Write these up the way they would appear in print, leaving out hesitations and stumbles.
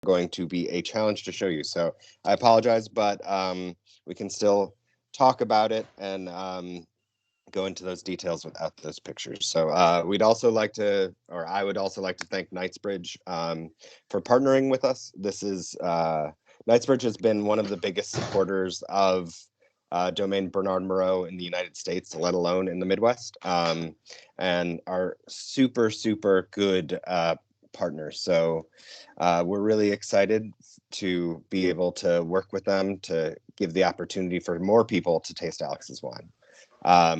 going to be a challenge to show you. So I apologize, but we can still talk about it and go into those details without those pictures. So we'd also like to, or I would also like to thank Knightsbridge for partnering with us. This is, Knightsbridge has been one of the biggest supporters of domain Bernard Moreau in the United States, let alone in the Midwest, and are super, super good partners. So we're really excited to be able to work with them to give the opportunity for more people to taste Alex's wine. I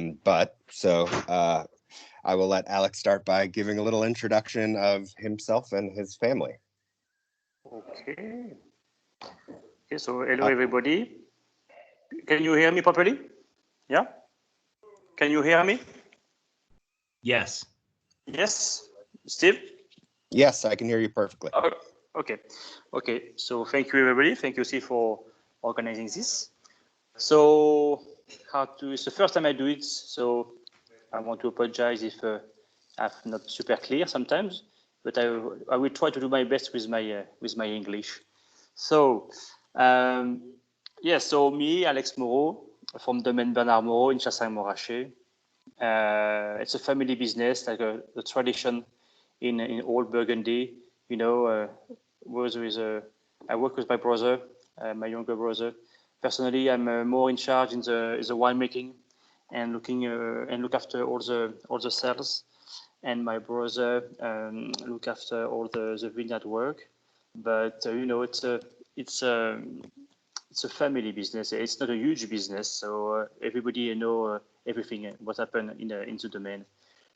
will let Alex start by giving a little introduction of himself and his family. Okay. Okay, so hello everybody. Can you hear me properly? Yeah? Can you hear me? Yes. Yes? Steve? Yes, I can hear you perfectly. Okay. Okay, so thank you everybody. Thank you, Steve, for organizing this. So it's the first time I do it, so I want to apologize if I'm not super clear sometimes, but I will try to do my best with my English. So so me, Alex Moreau, from domain Bernard Moreau in Chassagne-Montrachet. It's a family business, like a tradition in old Burgundy. You know, I work with my brother, my younger brother. Personally, I'm more in charge in the winemaking and look after all the sales, and my brother look after all the vineyard work. But it's a family business. It's not a huge business, so everybody know everything what happened in the domain.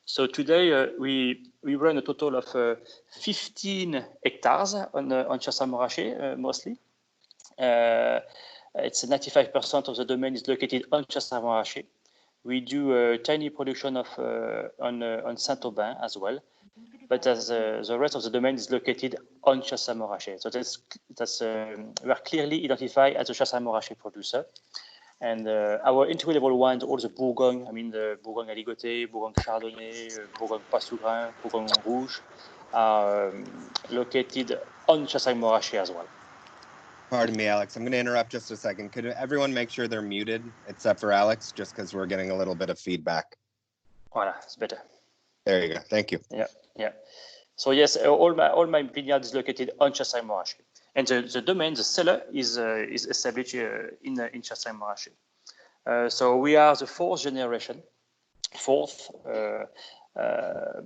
So today we run a total of 15 hectares on Chassagne-Montrachet mostly. It's 95% of the domain is located on Chassagne-Montrachet. We do a tiny production of on Saint-Aubin as well, but as the rest of the domain is located on Chassagne-Montrachet. So we are clearly identified as a Chassagne-Montrachet producer. And our entry-level wines, all the Bourgogne, the Bourgogne Aligoté, Bourgogne Chardonnay, Bourgogne Pas-Souverain, Bourgogne Rouge, are located on Chassagne-Montrachet as well. Pardon me, Alex. I'm going to interrupt just a second. Could everyone make sure they're muted, except for Alex, just because we're getting a little bit of feedback? Voilà, it's better. There you go. Thank you. Yeah. So yes, all my vineyard is located on Chassagne-Montrachet, and the domain, the cellar, is established in Chassagne-Montrachet. So we are the fourth generation,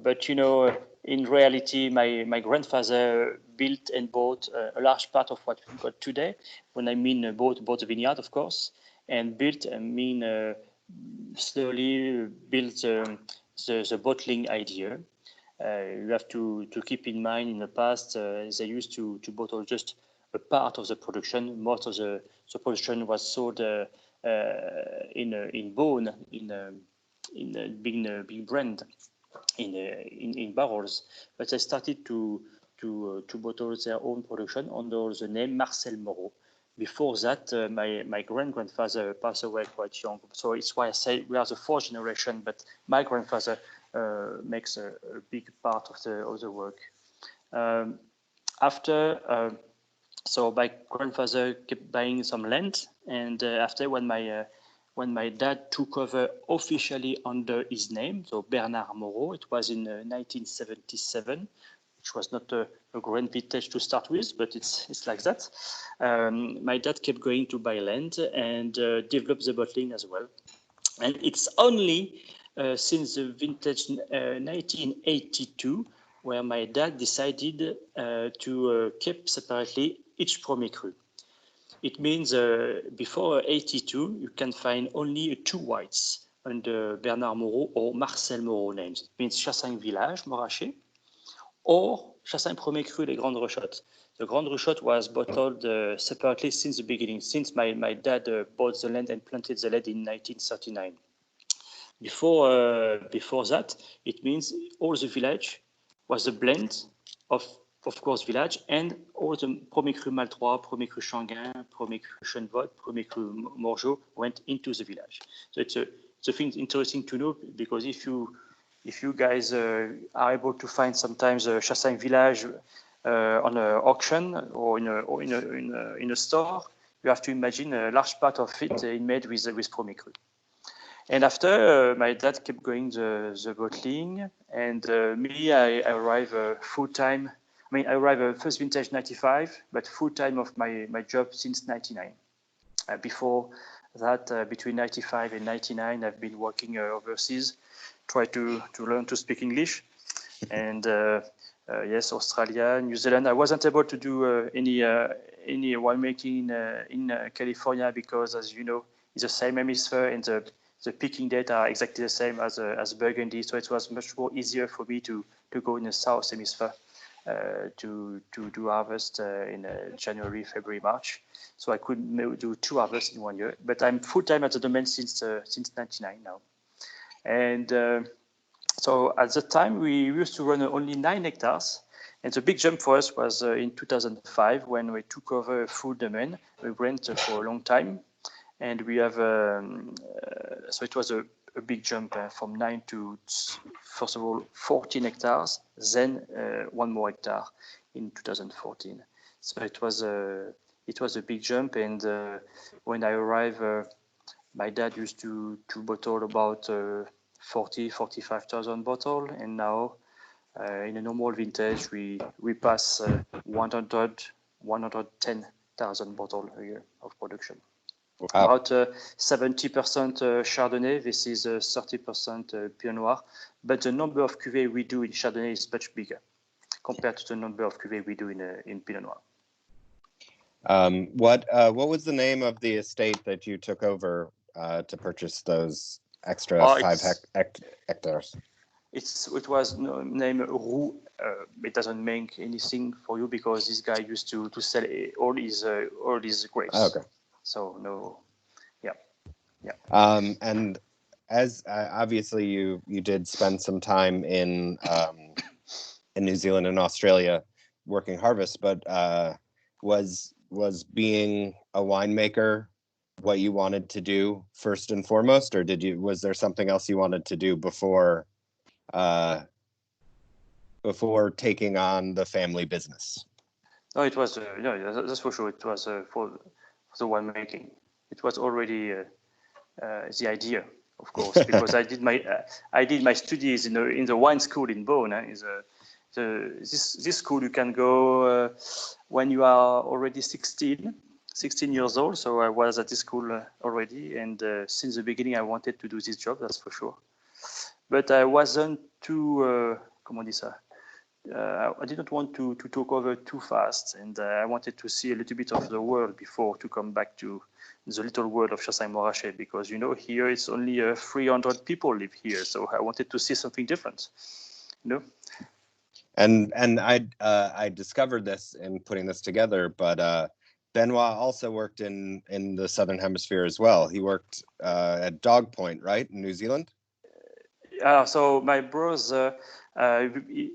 but in reality, my grandfather built and bought a large part of what we got today. When I mean bought the vineyard, of course, and built, I mean slowly built the bottling idea. You have to keep in mind in the past they used to bottle just a part of the production. Most of the production was sold in bone in a big brand in barrels, but they started to bottle their own production under the name Marcel Moreau. Before that, my grandfather passed away quite young, so it's why I say we are the fourth generation. But my grandfather makes a big part of the work. So my grandfather kept buying some land, and after when my dad took over officially under his name, so Bernard Moreau, it was in 1977, which was not a grand vintage to start with, but it's like that. My dad kept going to buy land and develop the bottling as well. And it's only since the vintage 1982 where my dad decided to keep separately each Premier Cru. It means before 82, you can find only two whites under Bernard Moreau or Marcel Moreau names. It means Chassagne Village, Montrachet, or Chassagne Premier Cru, Les Grandes Rochottes. The Grande Rochotte was bottled separately since the beginning, since my dad bought the land and planted the land in 1939. Before that, it means all the village was a blend of course, village, and all the Premier Cru Maltroit, Premier Cru Changuin, Premier Cru Chenevotte, Premier Cru Morgeau went into the village. So it's a thing interesting to know, because if you guys are able to find sometimes Chassagne Village on an auction or in a store, you have to imagine a large part of it made with Premier Cru. And after, my dad kept going the bottling, and me, I arrived full-time. I mean, I arrived first vintage 95, but full-time of my job since 99. Before that, between 95 and 99, I've been working overseas, try to learn to speak English. And yes, Australia, New Zealand. I wasn't able to do any winemaking in California because, as you know, it's the same hemisphere, and the picking date are exactly the same as Burgundy. So it was much more easier for me to go in the South Hemisphere to do harvest in January, February, March. So I could do 2 harvests in 1 year. But I'm full time at the domain since 99 now. And so at the time, we used to run only 9 hectares. And the big jump for us was in 2005 when we took over a full domain. We went for a long time. And we have, so it was a big jump from 9 to, first of all, 14 hectares, then 1 more hectare in 2014. So it was a big jump. And when I arrived, my dad used to bottle about 45,000 bottles, and now in a normal vintage we pass 110,000 bottles a year of production. Wow. About 70% Chardonnay. This is 30% Pinot Noir, but the number of cuvées we do in Chardonnay is much bigger compared to the number of cuvées we do in Pinot Noir. What was the name of the estate that you took over to purchase those extra 5 hectares? It was named Roux. It doesn't make anything for you because this guy used to sell all his grapes. Oh, okay. So no, yeah. And as obviously you did spend some time in New Zealand and Australia working harvest, but was being a winemaker what you wanted to do first and foremost, or was there something else you wanted to do before taking on the family business? No, it was that's for sure. It was for the winemaking. It was already the idea, of course, because I did my studies in the wine school in Beaune. This school you can go when you are already 16 years old. So I was at this school already, and since the beginning I wanted to do this job, that's for sure. But I wasn't too, comment on dit ça? I didn't want to take over too fast, and I wanted to see a little bit of the world before to come back to the little world of Chassagne-Montrachet, because here it's only 300 people live here, so I wanted to see something different, And I discovered this in putting this together, but Benoit also worked in the Southern Hemisphere as well. He worked at Dog Point, right, in New Zealand? So my brother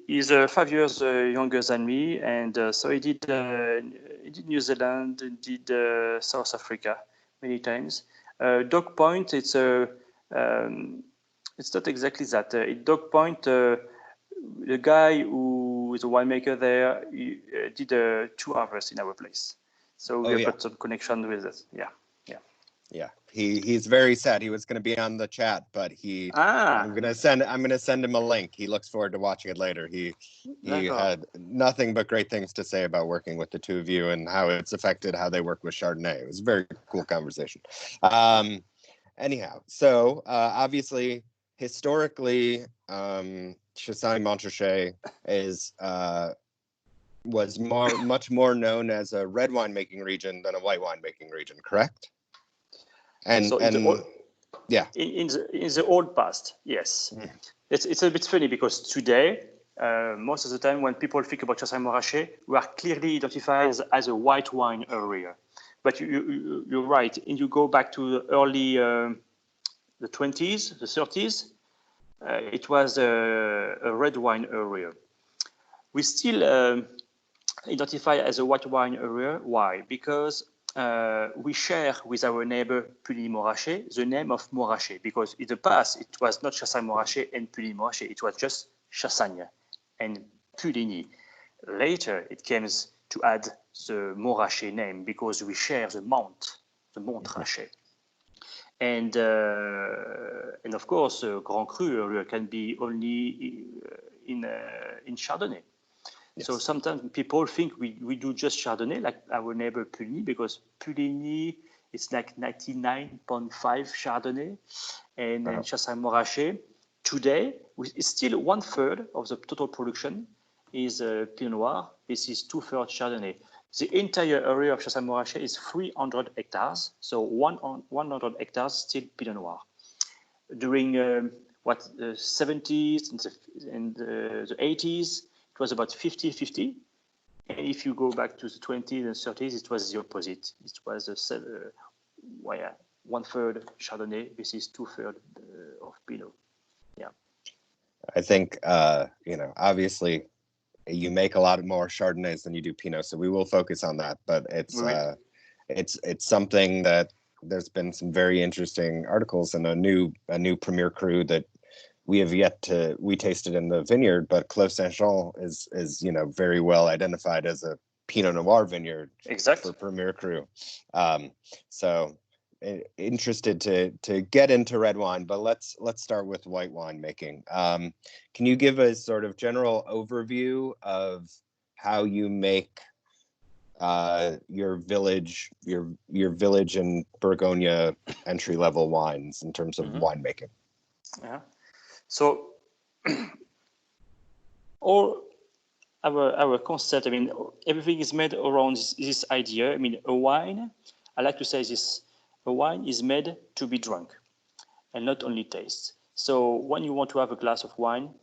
is 5 years younger than me, and so he did New Zealand, did South Africa many times. Dog Point, it's not exactly that. At Dog Point, the guy who is a winemaker there did 2 harvests in our place, so we have got some connection with it. Yeah. He's very sad. He was going to be on the chat, but I'm going to send him a link. He looks forward to watching it later. He had nothing but great things to say about working with the two of you and how it's affected how they work with Chardonnay. It was a very cool conversation. Anyhow, so obviously historically Chassagne-Montrachet was much more known as a red wine making region than a white wine making region, correct? And so in the old past, yes. It's a bit funny because today, most of the time when people think about Chassagne-Montrachet, we are clearly identified as a white wine area. But you're right. And you go back to the early the 20s, the 30s, it was a red wine area. We still identify as a white wine area. Why? Because we share with our neighbor Puligny-Montrachet the name of Montrachet, because in the past it was not Chassagne-Montrachet and Puligny-Montrachet, it was just Chassagne and Puligny. later it came to add the Montrachet name because we share the Mont Rachet. And of course, Grand Cru can be only in Chardonnay. Yes. So sometimes people think we do just Chardonnay, like our neighbor Puligny, because Puligny is like 99.5 Chardonnay, and Chassagne-Montrachet today it's still 1/3 of the total production is Pinot Noir. This is 2/3 Chardonnay. The entire area of Chassagne-Montrachet is 300 hectares, so 100 hectares still Pinot Noir. During the 70s and the 80s, it was about 50-50. And if you go back to the 20s and 30s, it was the opposite. It was 1/3 Chardonnay. This is 2/3 of Pinot. Yeah. I think, obviously you make a lot more Chardonnays than you do Pinot, so we will focus on that. But it's something that there's been some very interesting articles and a new Premier Cru that we have we tasted in the vineyard, but Clos Saint-Jean is very well identified as a Pinot Noir vineyard. Exactly. For Premier Cru. So interested to get into red wine, but let's start with white wine making. Can you give a sort of general overview of how you make your village and Bourgogne entry level wines in terms of winemaking? Yeah. So all our concept, I mean, everything is made around this idea. I mean, a wine, I like to say this, a wine is made to be drunk and not only taste. So when you want to have a glass of wine,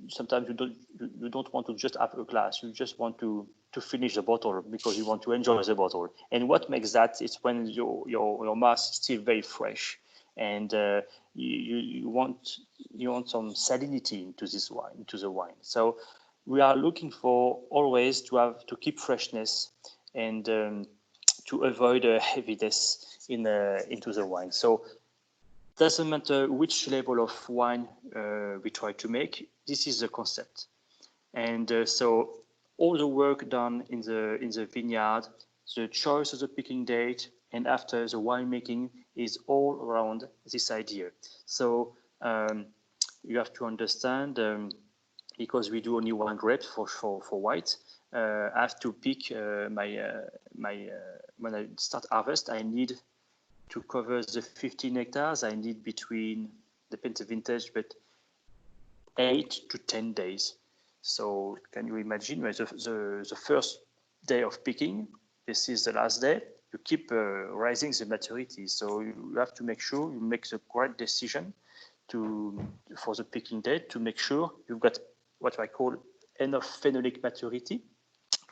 sometimes you don't want to just have a glass. You just want to finish the bottle because you want to enjoy the bottle. And what makes that is when your mouth is still very fresh, and you want some salinity into the wine. So we are looking for always to keep freshness and to avoid heaviness into the wine. So doesn't matter which level of wine we try to make. This is the concept, and so all the work done in the vineyard, the choice of the picking date, and after the winemaking is all around this idea. So you have to understand, because we do only one grape for white, I have to pick when I start harvest, I need to cover the 15 hectares, I need between, depends the vintage, but 8 to 10 days. So can you imagine the first day of picking, this is the last day, you keep rising the maturity. So you have to make sure you make the correct decision for the picking date to make sure you've got what I call enough phenolic maturity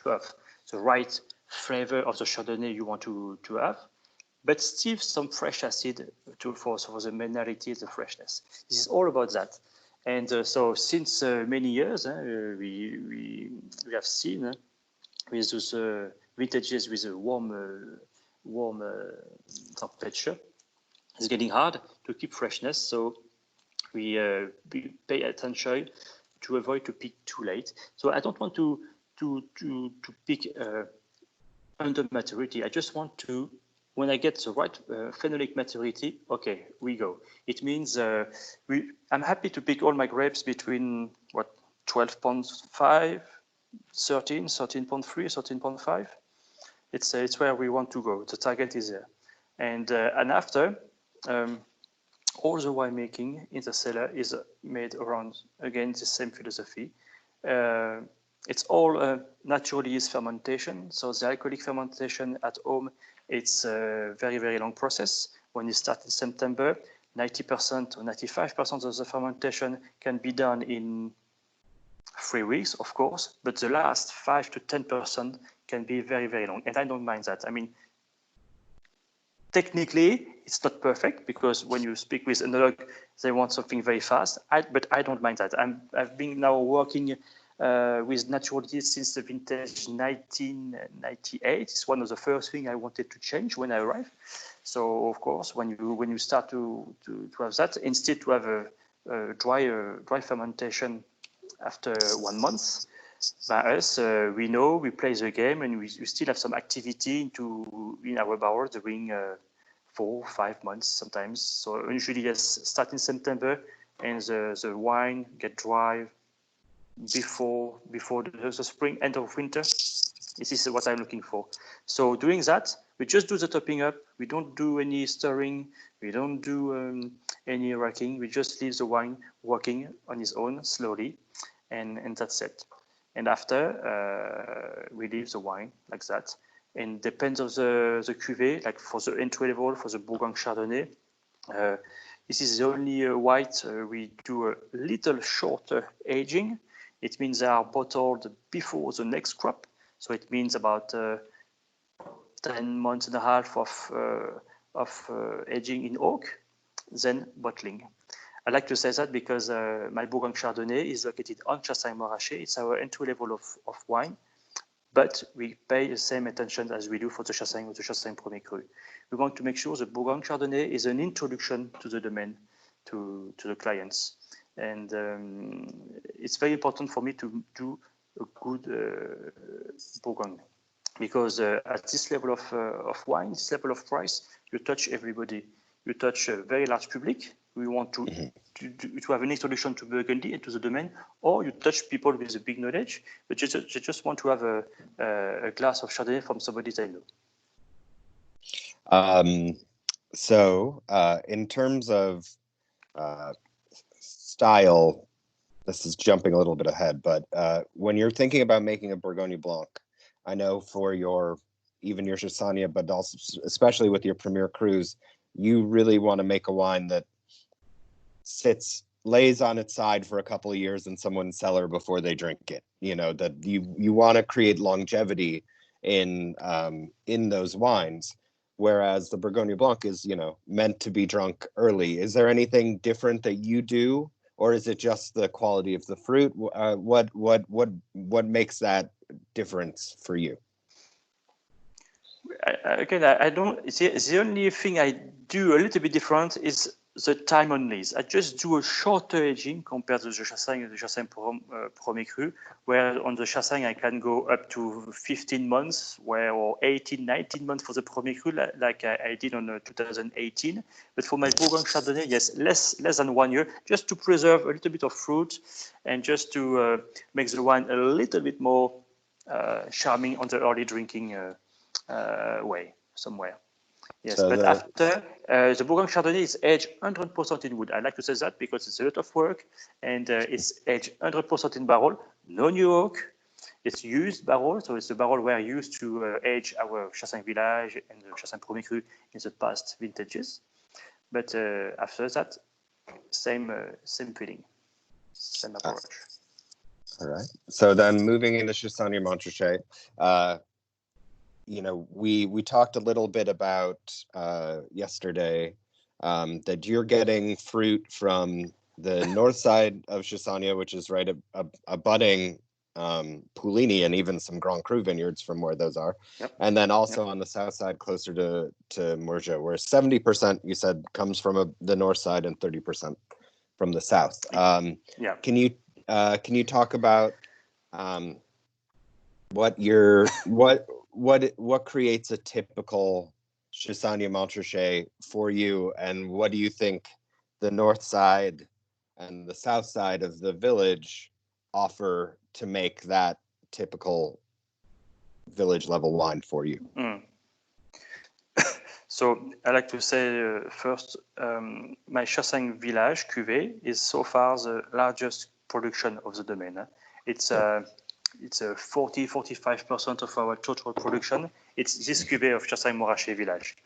to have the right flavor of the Chardonnay you want to have, but still some fresh acid for the minerality, the freshness. This is all about that. And so since many years, we have seen with those vintages with a warm temperature, it's getting hard to keep freshness. So we pay attention to avoid to pick too late. So I don't want to pick under maturity. I just want to, when I get the right phenolic maturity, okay, we go. It means I'm happy to pick all my grapes between 12.5, 13, 13.3, 13.5. It's where we want to go. The target is there, and after all the winemaking in the cellar is made around again the same philosophy. It's all natural yeast fermentation. So the alcoholic fermentation at home, it's a very, very long process. When you start in September, 90% or 95% of the fermentation can be done in 3 weeks, of course, but the last 5 to 10% can be very, very long. And I don't mind that. I mean, technically, it's not perfect because when you speak with enologue, they want something very fast. But I don't mind that. I've been now working with natural yeast since the vintage 1998. It's one of the first things I wanted to change when I arrived. So of course, when you start to have that, instead to have a dry fermentation after 1 month, By us, we know we play the game, and we still have some activity in our barrel during 4 or 5 months sometimes. So usually, yes, start in September, and the wine get dry before the spring, end of winter. This is what I'm looking for. So doing that, we just do the topping up. We don't do any stirring. We don't do any racking. We just leave the wine working on its own slowly, and that's it. And after, we leave the wine like that. And depends on the cuvée, like for the entry level, for the Bourgogne Chardonnay, this is the only white we do a little shorter aging. It means they are bottled before the next crop. So it means about 10 months and a half of aging in oak, then bottling. I like to say that because my Bourgogne Chardonnay is located on Chassagne-Montrachet. It's our entry level of wine, but we pay the same attention as we do for the Chassagne or the Chassagne Premier Cru. We want to make sure the Bourgogne Chardonnay is an introduction to the domain, to the clients. And it's very important for me to do a good Bourgogne, because at this level of wine, this level of price, you touch everybody. You touch a very large public. We want to have an introduction to Burgundy and to the domain, or you touch people with a big knowledge, but you just want to have a glass of Chardonnay from somebody they know. So in terms of style, this is jumping a little bit ahead, but when you're thinking about making a Bourgogne Blanc, I know for even your Chassagne, but also especially with your Premier Crus, you really want to make a wine that lays on its side for a couple of years in someone's cellar before they drink it. You know, that you want to create longevity in those wines, whereas the Bourgogne Blanc is, meant to be drunk early. Is there anything different that you do, or is it just the quality of the fruit? What makes that difference for you? I don't. The only thing I do a little bit different is the time on lees. I just do a shorter aging compared to the Chassagne and the Chassagne Premier Cru, where on the Chassagne I can go up to 15 months, or 18, 19 months for the Premier Cru, like I did on 2018. But for my Bourgogne Chardonnay, yes, less than 1 year, just to preserve a little bit of fruit and just to make the wine a little bit more charming on the early drinking way somewhere. Yes, So but after the Bourgogne Chardonnay is aged 100% in wood. I like to say that because it's a lot of work, and it's aged 100% in barrel, no new oak. It's used barrel, so it's the barrel we're used to age our Chassagne Village and the Chassagne Premier Cru in the past vintages. But after that, same feeling, same approach. All right. So then moving into Chassagne-Montrachet, we talked a little bit about yesterday that you're getting fruit from the north side of Chassagne, which is right abutting Puligny and even some Grand Cru vineyards from where those are. Yep. And then also on the south side, closer to Moreau, where 70% you said comes from the north side and 30% from the south. Yeah. Can you talk about what creates a typical Chassagne-Montrachet for you, and what do you think the north side and the south side of the village offer to make that typical village level wine for you? So I like to say first, my Chassagne Village cuvée is so far the largest production of the domain. It's 40-45% of our total production. It's this cuvée of Chassagne-Montrachet Village.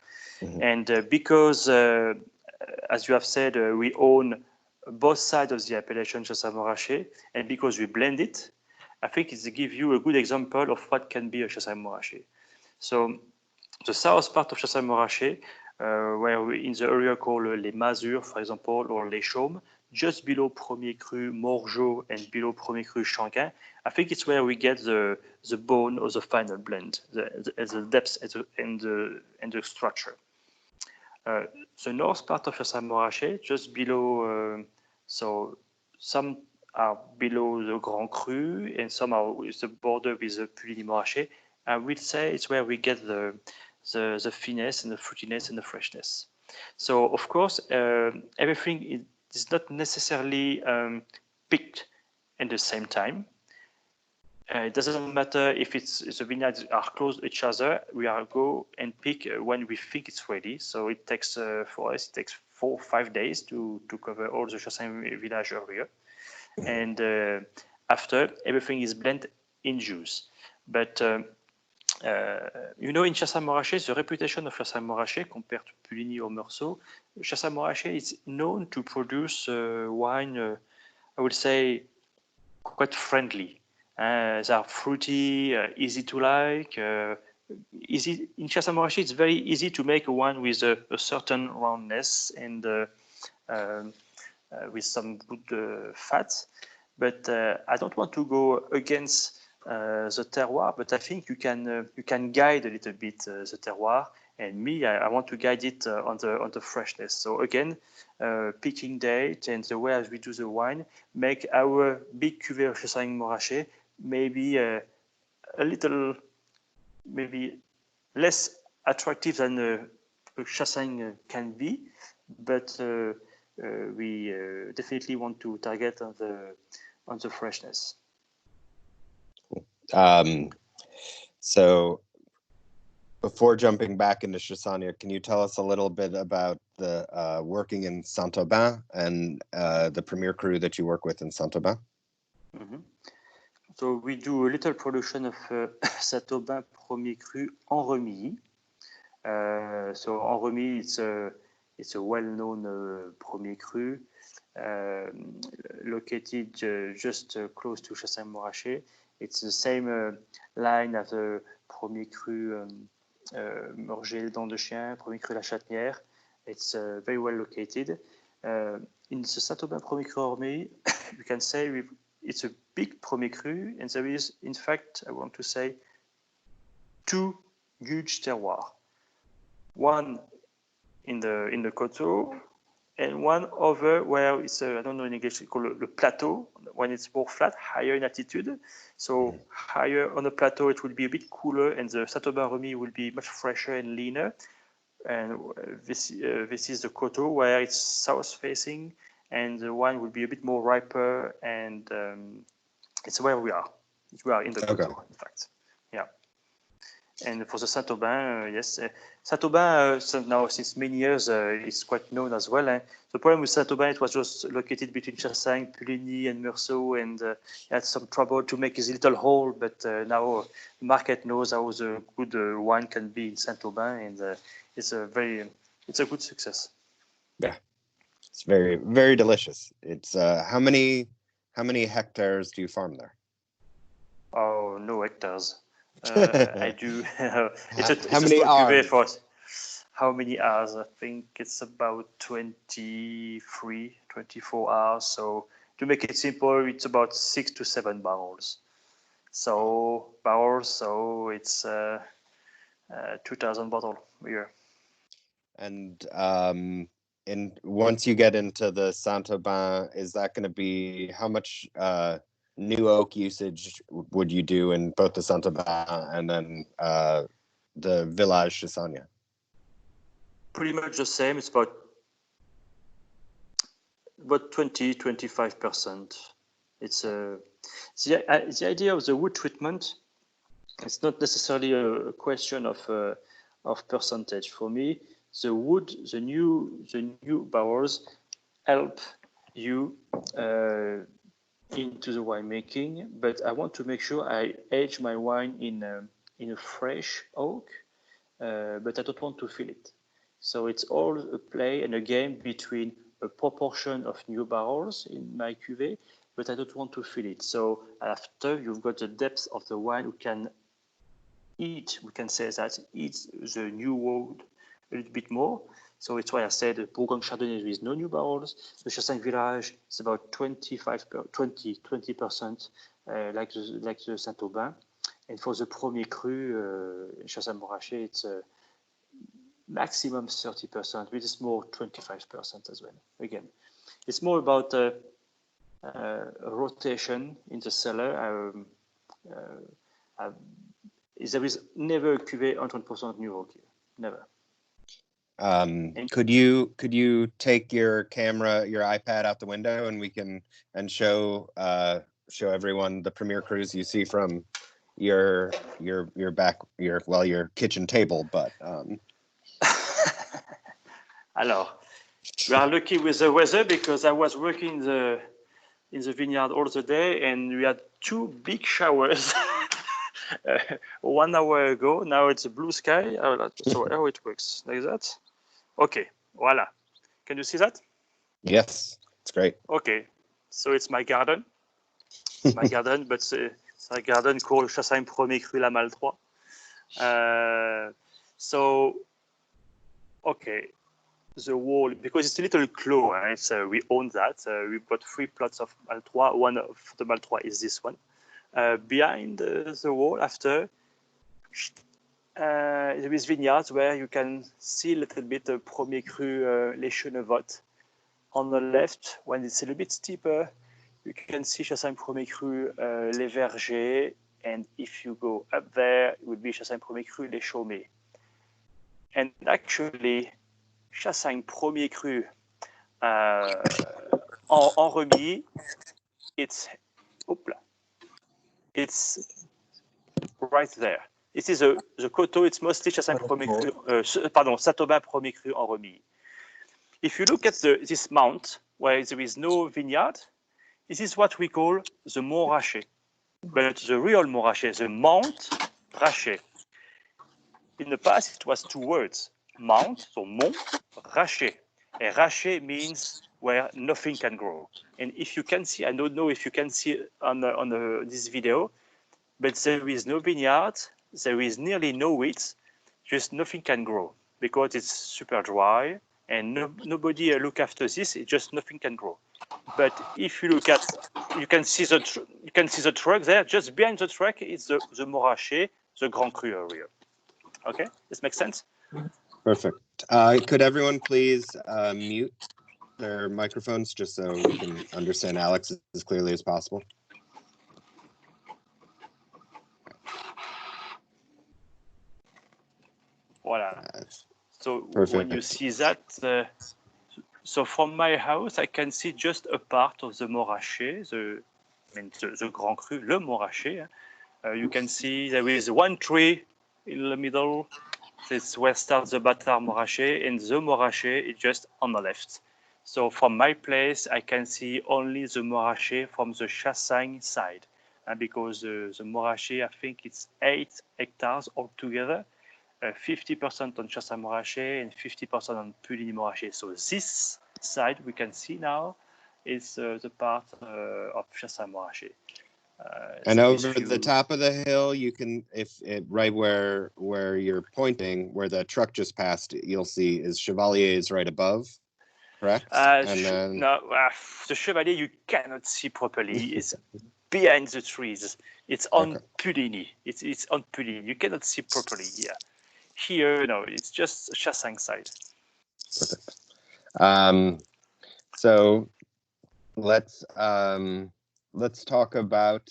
Mm-hmm. And because, as you have said, we own both sides of the appellation Chassagne-Montrachet, and because we blend it, I think it gives you a good example of what can be a Chassagne-Montrachet. So the south part of Chassagne-Montrachet, where we in the area called Les Mazures, for example, or Les Chaumes, just below Premier Cru Moreau and below Premier Cru Chanquin, I think it's where we get the bone of the final blend, the depth and the structure. The north part of Chassagne-Montrachet, just below, so some are below the Grand Cru, and some are with the border with the Puligny-Morachet. I would say it's where we get the finesse and the fruitiness and the freshness. So of course, everything is not necessarily picked at the same time. It doesn't matter if the vineyards are close to each other. We are go and pick when we think it's ready. So it takes for us, it takes 4 or 5 days to cover all the Chassagne village area, and after everything is blended in juice. But in Chassagne-Morachet, the reputation of Chassagne-Morachet compared to Puligny or Meursault, Chassagne-Morachet is known to produce wine, I would say, quite friendly. They are fruity, easy to like. Easy in Chassagne-Morachet, it's very easy to make a wine with a certain roundness and with some good fats. But I don't want to go against the terroir, but I think you can guide a little bit the terroir. And me, I want to guide it on the freshness. So again, picking date and the way as we do the wine make our big cuvée of Chassagne-Morachet maybe a little, maybe less attractive than a Chassagne can be, but we definitely want to target on the freshness. So before jumping back into Chassagne, can you tell us a little bit about the working in Saint-Aubin and the Premier Cru that you work with in Saint-Aubin? Mm-hmm. So we do a little production of Saint-Aubin Premier Cru en Remilly. So en Remilly, it's a well-known Premier Cru located just close to Chassagne-Morachet. It's the same line as the Premier Cru Morgel-Dents de Chien, Premier Cru La Châtenière. It's very well located. In the Saint-Aubin Premier Cru en Remilly, you can say it's a big Premier Cru, and there is, in fact, I want to say, 2 huge terroirs. One in the Coteau, and one over where it's I don't know in English, it's called the plateau, when it's more flat, higher in altitude. So higher on the plateau, it will be a bit cooler, and the Saint-Aubin Remilly will be much fresher and leaner. And this is the Coteau, where it's south-facing, and the wine will be a bit more riper, and it's where we are. We are in the Coteau, in fact. Yeah. And for the Saint-Aubin, yes. Saint-Aubin, now since many years, is quite known as well. The problem with Saint-Aubin, it was just located between Chassagne, Puligny, and Meursault, and had some trouble to make this little hole. But now the market knows how the good wine can be in Saint-Aubin, and it's a good success. Yeah, it's very, very delicious. It's how many hectares do you farm there? Oh, no hectares. I do. It's how a many small cuvée hours? for how many hours? I think it's about 23, 24 hours. So to make it simple, it's about 6 to 7 barrels. So it's 2,000 bottles a year. And once you get into the Saint-Aubin, is that going to be how much new oak usage would you do in both the Saint-Aubin and then the Village Chassagne? Pretty much the same. It's about 20-25%. It's the idea of the wood treatment. It's not necessarily a question of percentage for me. The wood, the new barrels help you into the winemaking, but I want to make sure I age my wine in a fresh oak, but I don't want to fill it. So it's all a play and a game between a proportion of new barrels in my cuvée, but I don't want to fill it. So after you've got the depth of the wine, we can say that eat the new wood a little bit more. So it's why I said Bourgogne Chardonnay with no new barrels. The Chassagne Village is about 20%, like the Saint-Aubin. And for the Premier Cru, Chassagne-Morachet, it's maximum 30%, which is more 25% as well. Again, it's more about rotation in the cellar. There is never a cuvée 100% Moreau here, never. Could you take your camera, your iPad out the window, and we can show everyone the Premier Cru's you see from your kitchen table, but Alors, we are lucky with the weather because I was working in the vineyard all the day and we had 2 big showers 1 hour ago. Now it's a blue sky. So how it works, like that. Okay, voila. Can you see that? Yes, it's great. Okay, so it's my garden. My garden, but it's a garden called Chassagne Premier Cru La Malle 3. So, okay, the wall, because it's a little clos, right? We own that. We've got 3 plots of Malle 3. One of the Malle 3 is this one. Behind the wall, after, there is vineyards where you can see a little bit of Premier Cru Les Chenevottes. On the left, when it's a little bit steeper, you can see Chassagne Premier Cru Les Vergers, and if you go up there, it would be Chassagne Premier Cru Les Chaumet. And actually, Chassagne Premier Cru en remis, it's right there. This is the coteau. It's mostly Chassagne Premier Cru, Saint-Aubin Premier Cru en remis. If you look at this mount where there is no vineyard, this is what we call the Mont Rachet. But the real Mont Rachet, the Mount Rachet. In the past, it was 2 words: Mount, so Mont, Rachet. And Rachet means where nothing can grow. And if you can see, I don't know if you can see on this video, but there is no vineyard, there is nearly no weeds, just nothing can grow because it's super dry and nobody look after this. It just nothing can grow. But if you look at, you can see the truck there. Just behind the truck is the Moraché, the Grand Cru area. Okay, this makes sense. Perfect. Could everyone please mute their microphones just so we can understand Alex as clearly as possible? Voilà. So Perfect. when you see that, so from my house, I can see just a part of the Moraché, the Grand Cru, le Moraché. You can see there is 1 tree in the middle. This is where starts the Bâtard Moraché, and the Moraché is just on the left. So from my place, I can see only the Moraché from the Chassagne side, because the Moraché, I think it's 8 hectares altogether. 50% on Chassagne Moraché and 50% on Puligny Moraché. So this side we can see now is the part of Chassagne Moraché. And so over the top of the hill, you can, right where you're pointing, where the truck just passed, you'll see is Chevalier's right above, correct? No, the Chevalier you cannot see properly. It's behind the trees. It's on Puligny. It's on Puligny. You cannot see properly here. Here, no, it's just Chassagne side. Perfect. So let's talk about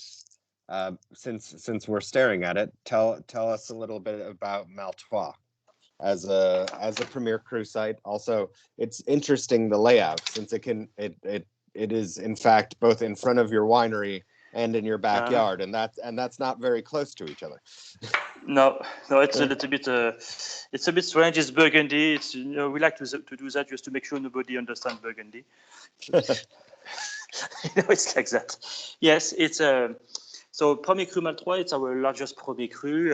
since we're staring at it. Tell us a little bit about Malle 3 as a Premier Cru site. Also, it's interesting the layout since it is in fact both in front of your winery and in your backyard, and that's not very close to each other. No, it's a little bit. It's a bit strange. It's Burgundy. It's we like to do that just to make sure nobody understands Burgundy. It's like that. Yes, it's so Premier Cru Malle 3. It's our largest Premier Cru.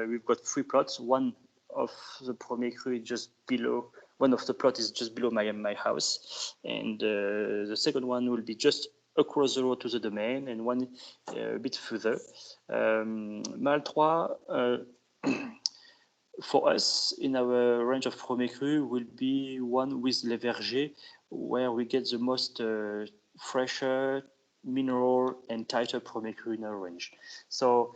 We've got 3 plots. One of the Premier Cru is just below. One of the plots is just below my house, and the second one will be just across the road to the domain, and one a bit further. Malle 3, for us, in our range of Premier Cru, will be one with Les Vergers, where we get the most fresher, mineral, and tighter Premier Cru in our range. So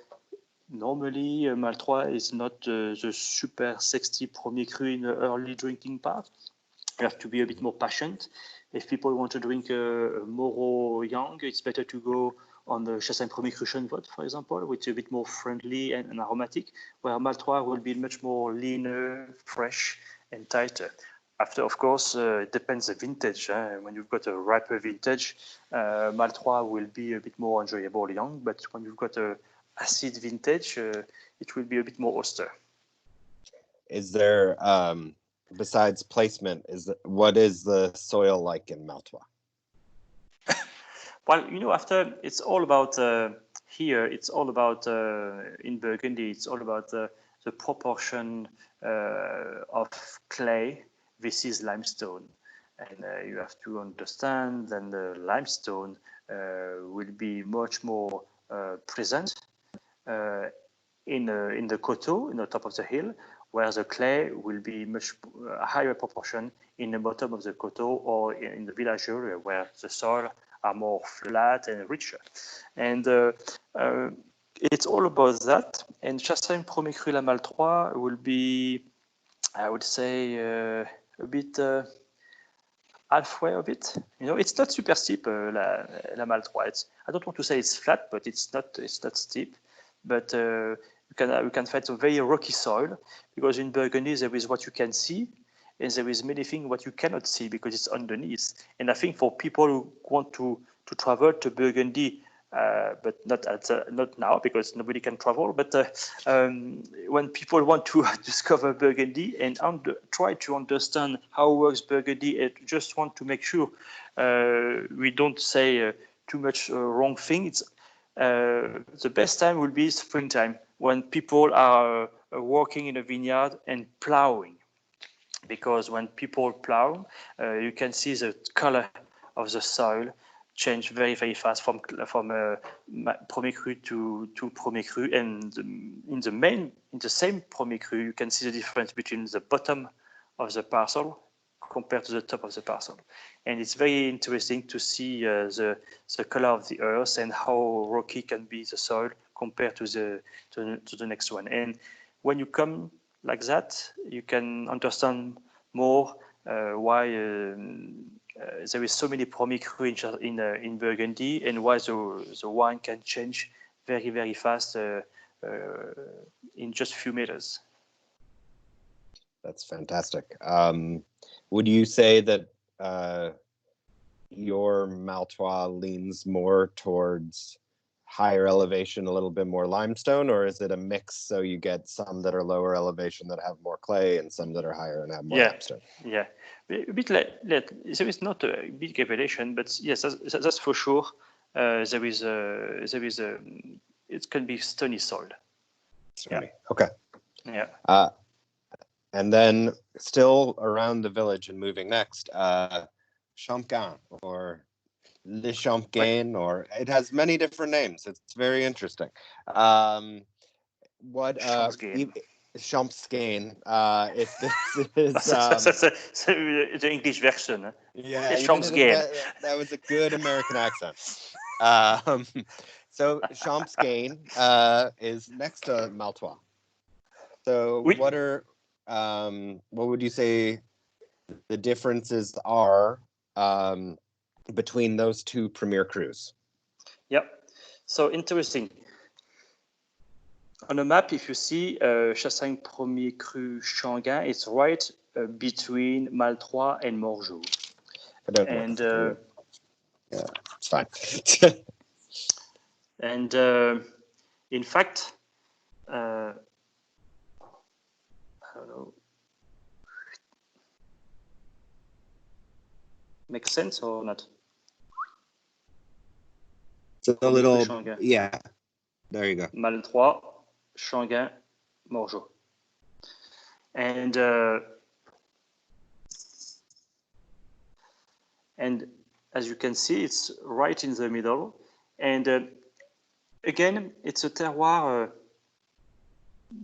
normally, Malle 3 is not the super sexy Premier Cru in the early drinking part. You have to be a bit more patient. If people want to drink a Moreau young, it's better to go on the Chassagne Premier Cru Chenevotte, for example, which is a bit more friendly and aromatic, where Maltroit will be much more leaner, fresh, and tighter. After, of course, it depends the vintage. When you've got a riper vintage, Maltroit will be a bit more enjoyable young, but when you've got a acid vintage, it will be a bit more austere. Is there, besides placement, what is the soil like in Maltroit? Well, after it's all about here. It's all about in Burgundy. It's all about the proportion of clay versus limestone, and you have to understand that the limestone will be much more present in the coteau, in the top of the hill, where the clay will be much higher proportion in the bottom of the coteau or in the village area, where the soil are more flat and richer. And it's all about that. And Chassagne Premier Cru La Maltroit will be, I would say, a bit halfway of it. It's not super steep, La Maltroit. I don't want to say it's flat, but it's not steep. But you can find some very rocky soil, because in Burgundy there is what you can see, and there is many things what you cannot see because it's underneath. And I think for people who want to travel to Burgundy, but not now because nobody can travel, but when people want to discover Burgundy and try to understand how works Burgundy, and just want to make sure we don't say too much wrong thing, it's the best time will be springtime, when people are working in a vineyard and plowing. Because when people plow, you can see the color of the soil change very, very fast from Premier Cru to Premier Cru. And in the same Premier Cru, you can see the difference between the bottom of the parcel compared to the top of the parcel. And it's very interesting to see the color of the earth and how rocky can be the soil compared to the next one. And when you come like that, you can understand more why there is so many Premier Cru in Burgundy, and why the wine can change very, very fast in just a few meters. That's fantastic. Would you say that your Maltroit leans more towards higher elevation, a little bit more limestone, or is it a mix, so you get some that are lower elevation that have more clay and some that are higher and have more limestone? Yeah, a bit there is not a big revelation, but yes, that's for sure. There is it can be stony soil. Stony. Yeah. Okay. Yeah. And then still around the village and moving next, Champagne, or Le Champagne, or it has many different names. It's very interesting. Champagne. If this is the English version. Yeah, that was a good American accent. So Champagne is next to Maltroit. So oui. what would you say the differences are between those two Premier Crus? Yep. So interesting. On a map, if you see Chassagne Premier Cru Changuin, it's right between Maltroit and Moreau. I don't know. Yeah, it's fine. And in fact, I don't know. Makes sense or not? It's a little, yeah. There you go. Maltroit, Changuin, Moreau. And as you can see, it's right in the middle. And again, it's a terroir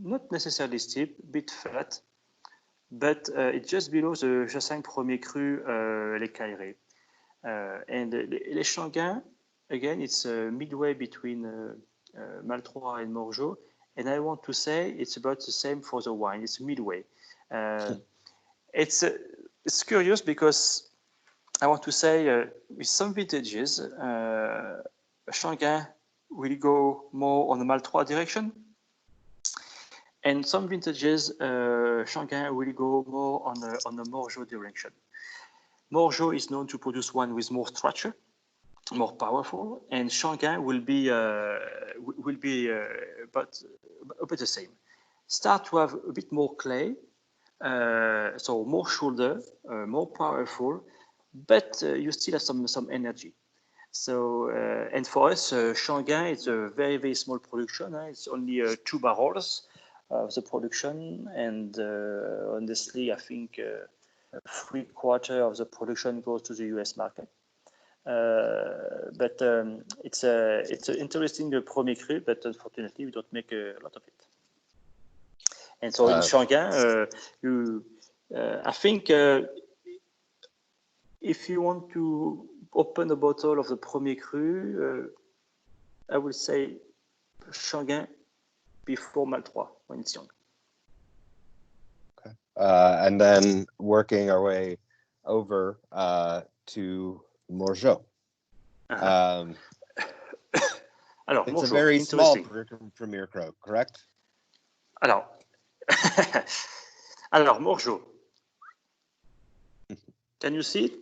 not necessarily steep, a bit flat, but it's just below the Chassagne Premier Cru Les Cailleret. And Les Changuin, again, it's midway between Maltroit and Moreau. And I want to say it's about the same for the wine. It's midway. It's it's curious because I want to say with some vintages, Shanghai will go more on the Mal3 direction. And some vintages, Shanghai will go more on the Moreau direction. Moreau is known to produce wine with more structure, more powerful, and Shanghai will be but about the same. Start to have a bit more clay, so more shoulder, more powerful, but you still have some energy. So and for us, Shanghai is a very small production. It's only 2 barrels of the production, and honestly, I think 3/4 of the production goes to the US market. But it's an interesting premier cru, but unfortunately, we don't make a lot of it. And so in Shanghai, I think if you want to open a bottle of the premier cru, I would say Shanghai before Mal3 when it's young. Okay. And then working our way over to Moreau. Alors, it's Moreau, a very small premier cru, correct? Alors, Moreau. Can you see it?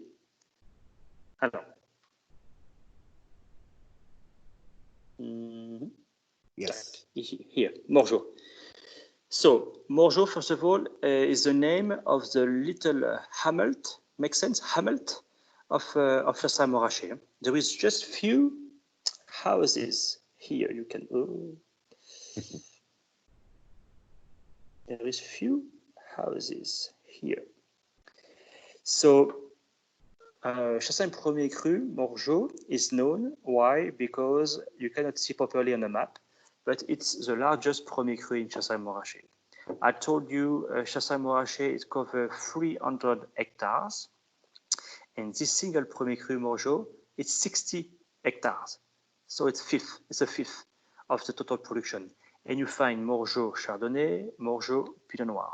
Alors. Yes. Here, Moreau. So, Moreau, first of all, is the name of the little hamlet, makes sense? Hamlet of Chassagne-Montrachet. There is just few houses here. You can. There is few houses here. So, Chassagne Premier Cru, Moreau, is known. Why? Because you cannot see properly on the map, but it's the largest Premier Cru in Chassagne-Montrachet. I told you Chassagne-Montrachet is covered 300 hectares, and this single Premier Cru Moreau, it's 60 hectares. So it's a fifth of the total production. And you find Moreau Chardonnay, Moreau Pinot Noir.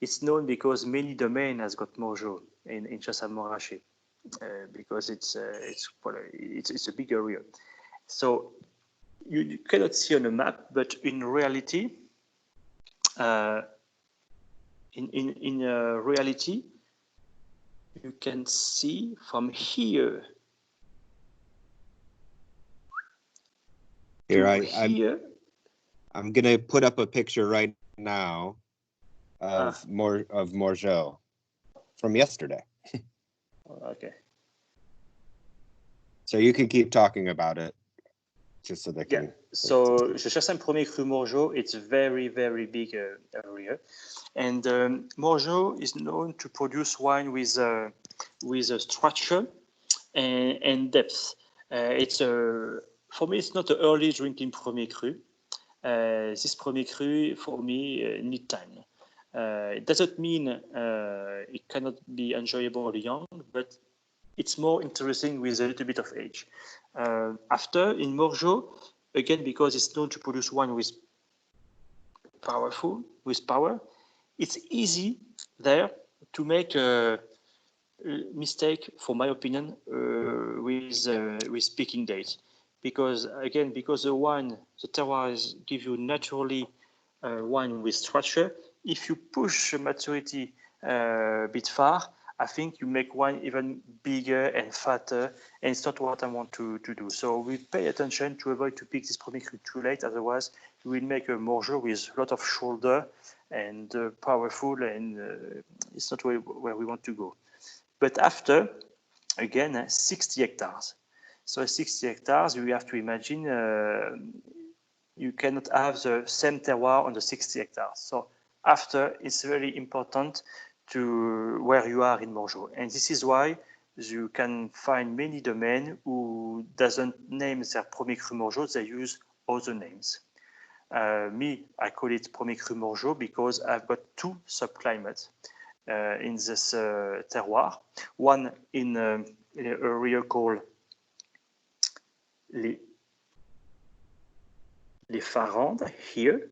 It's known because many domains has got Moreau in Chassagne-Montrachet. Because it's a big area. So you cannot see on a map, but in reality, reality, you can see from here. I'm gonna put up a picture right now of Moreau from yesterday. Okay. So you can keep talking about it, just so they can. Yeah. So the Chassagne Premier Cru Moreau, it's a very big area, and Moreau is known to produce wine with a structure and depth. For me, it's not an early drinking Premier Cru. This Premier Cru for me need time. It doesn't mean it cannot be enjoyable young, but it's more interesting with a little bit of age. After, in Moreau, again, because it's known to produce wine with power, it's easy there to make a mistake, for my opinion, with picking dates. Because the terroirs give you naturally wine with structure. If you push maturity a bit far, I think you make wine even bigger and fatter, and it's not what I want to do. So we pay attention to avoid to pick this Premier Cru too late, otherwise we will make a Moreau with a lot of shoulder and powerful, and it's not where we want to go. But after, again, 60 hectares. So 60 hectares, you have to imagine you cannot have the same terroir on the 60 hectares. So after, it's very important to where you are in Moreau. And this is why you can find many domains who doesn't name their Premier Cru Moreau, they use other names. I call it Premier Cru Moreau because I've got 2 subclimates in this terroir. One in an area called les Farandes here,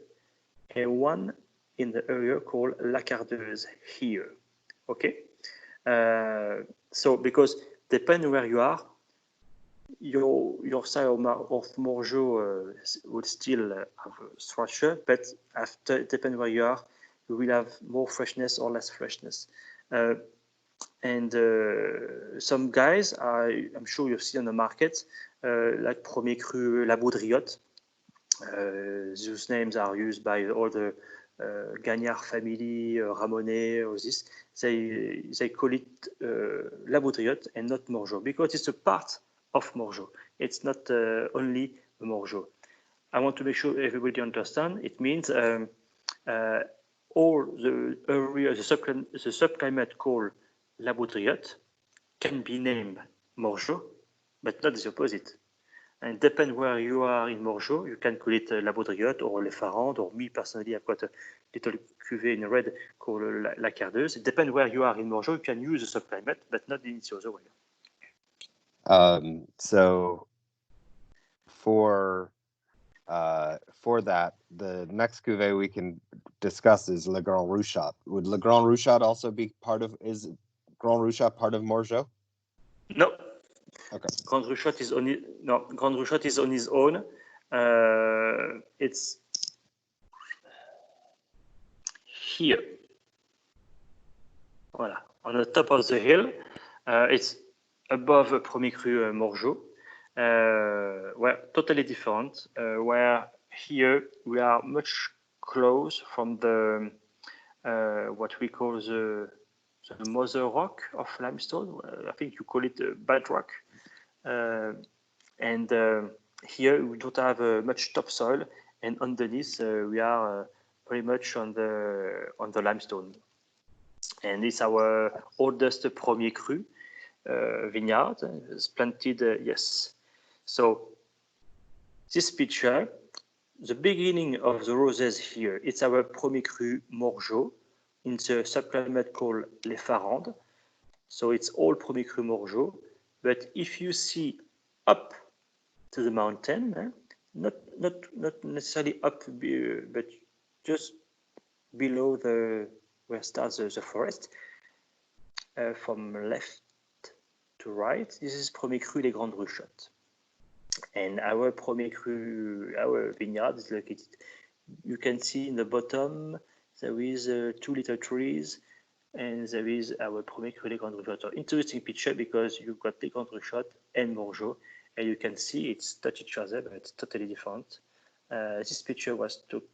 and one in the area called La Cardeuse here. Okay, So because depending where you are, your style of Moreau would still have a structure, but after depending where you are, you will have more freshness or less freshness. And some guys, I'm sure you've seen on the market, like Premier Cru La Baudriotte. Those names are used by all the Gagnard family, Ramonet, all this. They call it La Baudriotte and not Moreau because it's a part of Moreau. It's not only Moreau. I want to make sure everybody understand. It means all the area, the subclimate called La Baudriotte can be named Moreau, but not the opposite. And depend where you are in Moreau, you can call it La Baudriotte or Les Farandes, or me personally, I've got a little cuvée in red called La Cardeuse. It depends where you are in Moreau, you can use the subclimate, but not in its other way. So for that, the next cuvée we can discuss is Le Grand Rouchat. Would Le Grand Rouchat also be part of, is Grand Rouchat part of Moreau? No. Okay. Grand Rouchat is on his own. It's here. Voilà, on the top of the hill. It's above Premier Cru Moreau. We're totally different. Where here we are much close from the what we call the mother rock of limestone. I think you call it bedrock. And here we don't have much topsoil, and underneath we are very much on the limestone. And it's our oldest Premier Cru vineyard. It's planted, yes. So this picture, the beginning of the roses here, it's our Premier Cru Moreau in the subclimate called Les Farandes. So it's all Premier Cru Moreau. But if you see up to the mountain, not necessarily up, but just below where starts the forest, from left to right, this is Premier Cru Les Grandes Ruchottes. And our Premier Cru, our vineyard is located. You can see in the bottom there is 2 little trees, and there is our Premier Cru Les Grandes Ruchottes. So interesting picture because you've got Les Grandes Ruchottes and Moreau, and you can see it's touch each other, but it's totally different. This picture was took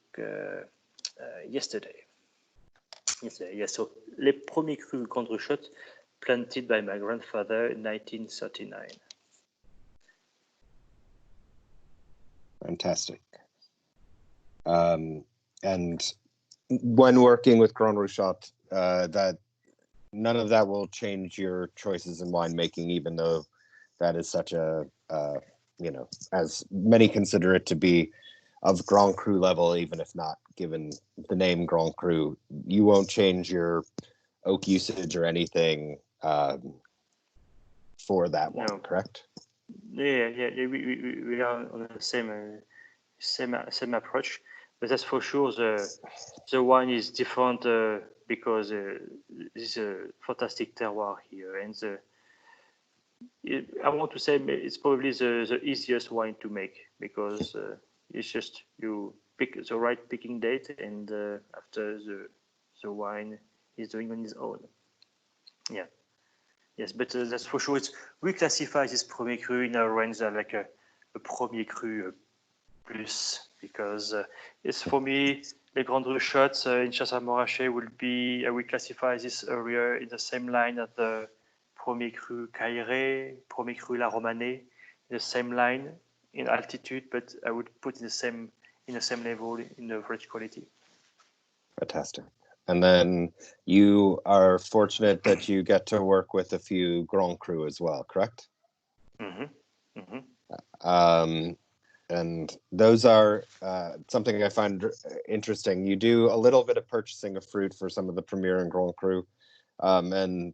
yesterday. Yes, so Les Premiers Crus Grandes Ruchottes planted by my grandfather in 1939. Fantastic. And when working with Grand Rouchat, that none of that will change your choices in winemaking, even though that is such a, as many consider it to be of Grand Cru level, even if not given the name Grand Cru. You won't change your oak usage or anything for that one, correct? Yeah. We are on the same approach, but that's for sure. The wine is different because this is a fantastic terroir here, and I want to say it's probably the easiest wine to make because it's just you pick the right picking date, and after the wine is doing on its own. Yeah. Yes, but that's for sure. We classify this Premier Cru in a range like a Premier Cru plus because it's for me Les Grandes Ruchottes in Chassagne-Montrachet will be. We classify this area in the same line as the Premier Cru Cailleret, Premier Cru La Romanée, in the same line in altitude, but I would put in the same level in average quality. Fantastic. And then you are fortunate that you get to work with a few Grand Cru as well, correct? Mm-hmm. Mm-hmm. And those are something I find interesting. You do a little bit of purchasing of fruit for some of the Premier and Grand Cru, and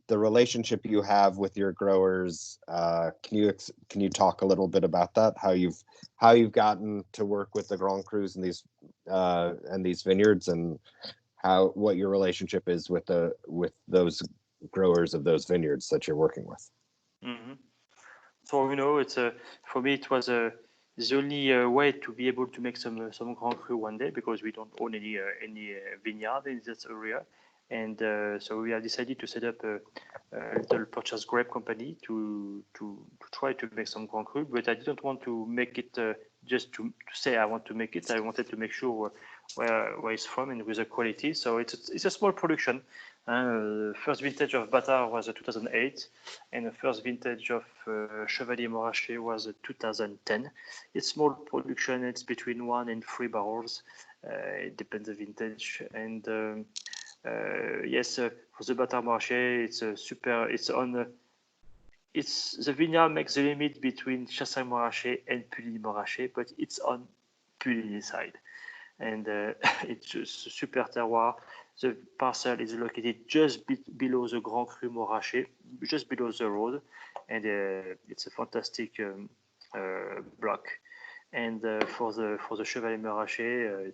the relationship you have with your growers. Can you talk a little bit about that? How you've gotten to work with the Grand Crus and these vineyards, and what your relationship is with those growers of those vineyards that you're working with. Mm-hmm. So it's for me it was the only way to be able to make some Grand Cru one day, because we don't own any vineyard in this area, and so we have decided to set up a little purchase grape company to try to make some Grand Cru. But I didn't want to make it just to say I want to make it. I wanted to make sure where it's from and with the quality. So it's a small production. First vintage of Bâtard was 2008, and the first vintage of Chevalier Montrachet was 2010. It's small production. It's between 1 and 3 barrels. It depends the vintage. And yes, for the Bâtard Montrachet, it's the vineyard makes the limit between Chassagne Montrachet and Puligny Montrachet, but it's on Puligny side. And it's just super terroir. The parcel is located just below the Grand Cru Montrachet, just below the road, and it's a fantastic block. And for the Chevalier Montrachet,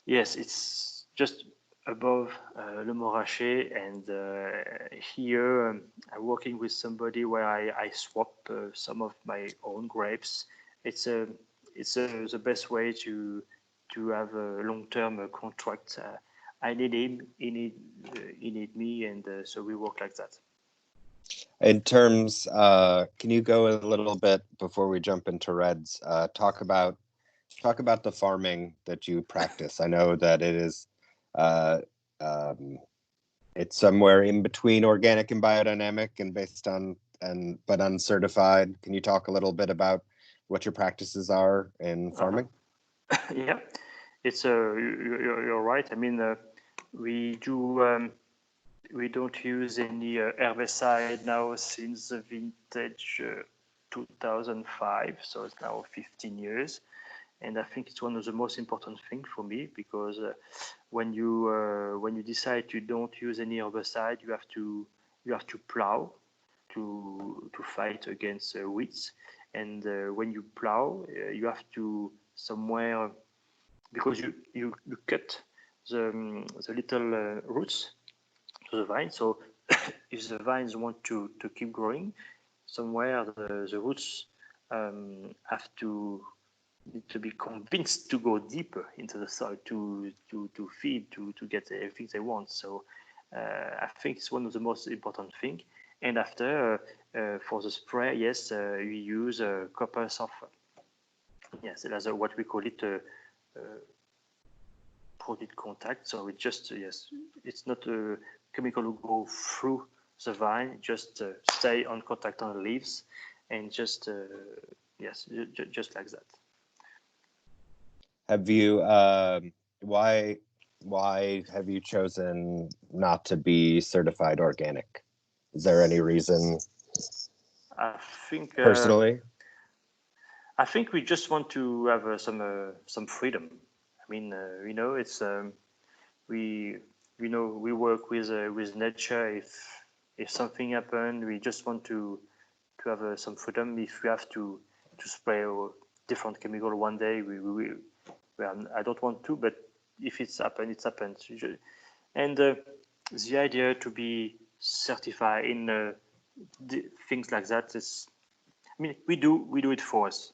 it's just above Le Montrachet, and here I'm working with somebody where I swap some of my own grapes. It's the best way to have a long-term contract. I need him, he need me, and so we work like that. In terms, can you go a little bit before we jump into reds? Talk about the farming that you practice. I know that it is, it's somewhere in between organic and biodynamic, and but uncertified. Can you talk a little bit about what your practices are in farming? Yeah, it's you're right. I mean, we don't use any herbicide now since the vintage 2005, so it's now 15 years, and I think it's one of the most important things for me, because when you decide you don't use any herbicide, you have to plow to fight against weeds, and when you plow, you have to somewhere, because you cut the little roots to the vine. So if the vines want to keep growing, somewhere the roots need to be convinced to go deeper into the soil to feed, to get everything they want. So I think it's one of the most important things. And after, for the spray, yes, we use copper sulfur. Yes, that's what we call it product contact. So it just, yes, it's not a chemical will go through the vine, just stay on contact on the leaves, and just yes, just like that. Have you why have you chosen not to be certified organic? Is there any reason? I think personally, I think we just want to have some freedom. I mean, it's we work with nature. If something happened, we just want to have some freedom. If we have to spray a different chemical one day, I don't want to, but if it's happened, it's happened. And the idea to be certified in things like that is, I mean, we do it for us.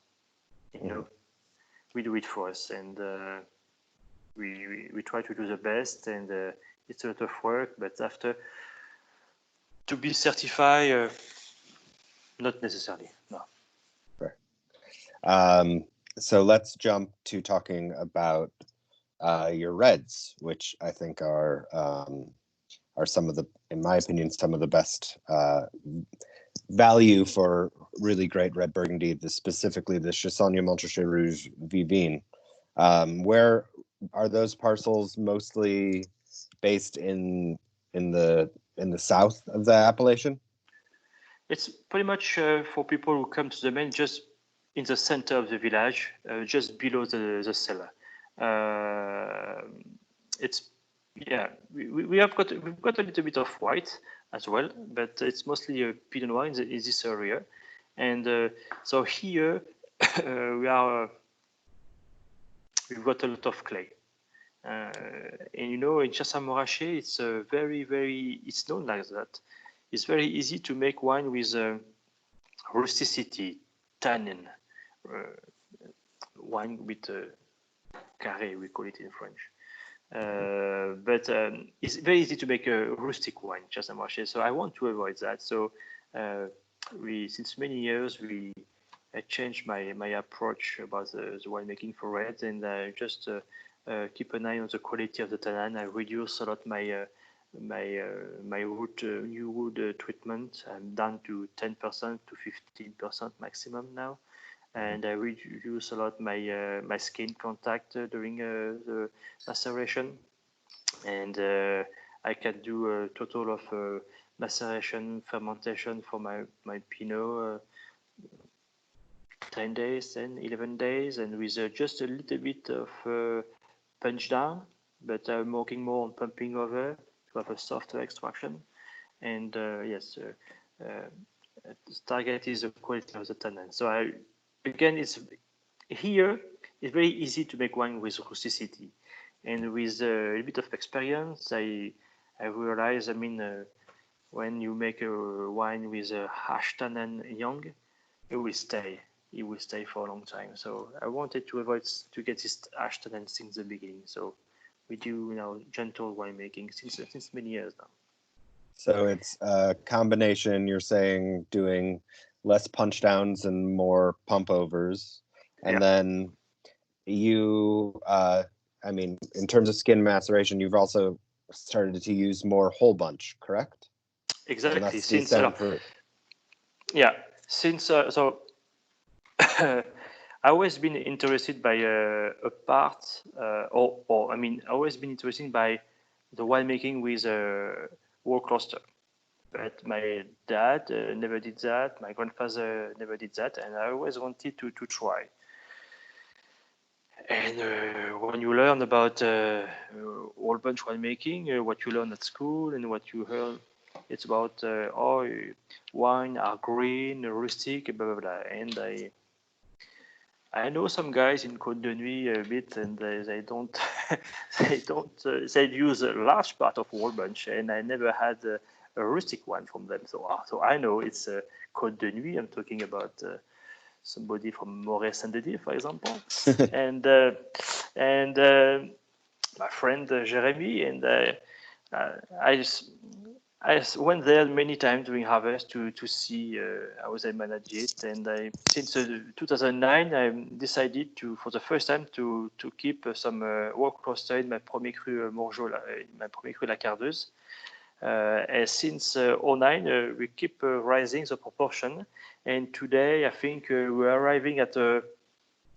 We do it for us, and we try to do the best, and it's a lot of work, but after to be certified, not necessarily, no. Sure. So let's jump to talking about your reds, which I think are some of the, in my opinion, some of the best value for really great red Burgundy, specifically the Chassagne Montrachet Rouge Vivine. Where are those parcels mostly based in the south of the appellation? It's pretty much for people who come to the main, just in the center of the village, just below the cellar. It's we've got a little bit of white as well, but it's mostly Pinot Noir in this area, and so here we've got a lot of clay. And in Chassamorache, it's it's known like that. It's very easy to make wine with rusticity, tannin, wine with carré, we call it in French. But it's very easy to make a rustic wine, Chassamorache. So I want to avoid that. So since many years, I changed my approach about the winemaking for red, and I just keep an eye on the quality of the tannin. I reduce a lot my wood new wood treatment. I'm down to 10% to 15% maximum now, and I reduce a lot my skin contact during the maceration, and I can do a total of maceration fermentation for my Pinot. 10 days, 10, 11 days, and with just a little bit of punch down, but I'm working more on pumping over to have a softer extraction. And yes, the target is the quality of the tannin. So again, it's very easy to make wine with rusticity, and with a bit of experience, I realize. When you make a wine with a harsh tannin young, it will stay. It will stay for a long time. So I wanted to avoid to get this harsh tannin since the beginning. So we do gentle winemaking since many years now. So it's a combination. You're saying doing less punch downs and more pump overs, and then you, in terms of skin maceration, you've also started to use more whole bunch, correct? Exactly. Since so I always been interested by a part, always been interested by the winemaking with a whole cluster. But my dad never did that. My grandfather never did that, and I always wanted to try. And when you learn about whole bunch winemaking, what you learn at school and what you heard, it's about wine are green, rustic, blah blah blah. And I know some guys in Côte de Nuit a bit, and they don't they use a large part of whole bunch, and I never had a rustic one from them. So I know it's Côte de Nuit. I'm talking about somebody from Moreau, for example, and my friend Jeremy, and I went there many times during harvest to see how they manage it, and since 2009 I decided for the first time to keep some work cluster in my premier cru Moreau, my premier cru La Cardeuse. And since 2009 we keep rising the proportion, and today I think we're arriving at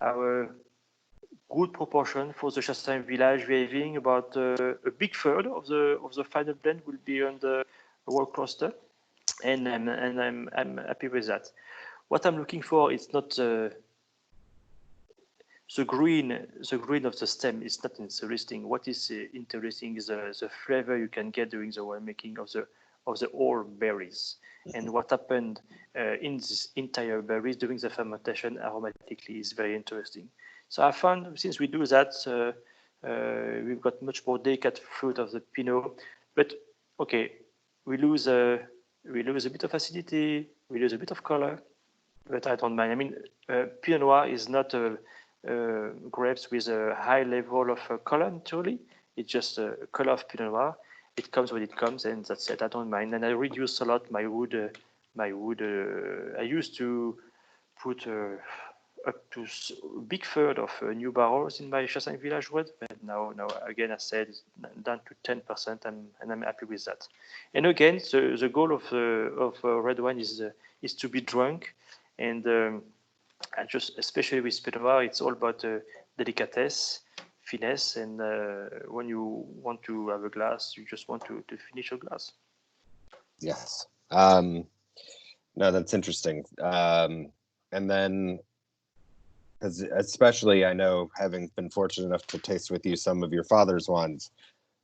our good proportion for the Chassagne village. We're having about a big third of the final blend will be on the world cluster, and I'm happy with that. What I'm looking for is not the green of the stem is not interesting. What is interesting is the flavor you can get during the winemaking of the whole berries, and what happened in this entire berries during the fermentation aromatically is very interesting. So I found since we do that, we've got much more delicate fruit of the Pinot. But okay, we lose a bit of acidity, we lose a bit of color, but I don't mind. Pinot Noir is not grapes with a high level of color naturally. It's just a color of Pinot Noir. It comes when it comes, and that's it. I don't mind, and I reduce a lot my wood. I used to put up to a big third of new barrels in my Chassagne Village wood, but now again, I said it's down to 10%, and I'm happy with that. And again, the goal of red wine is to be drunk, and just especially with Pinot Noir, it's all about delicatesse, finesse, and when you want to have a glass, you just want to finish a glass. Yes. No, that's interesting. And then, because especially I know, having been fortunate enough to taste with you some of your father's wines,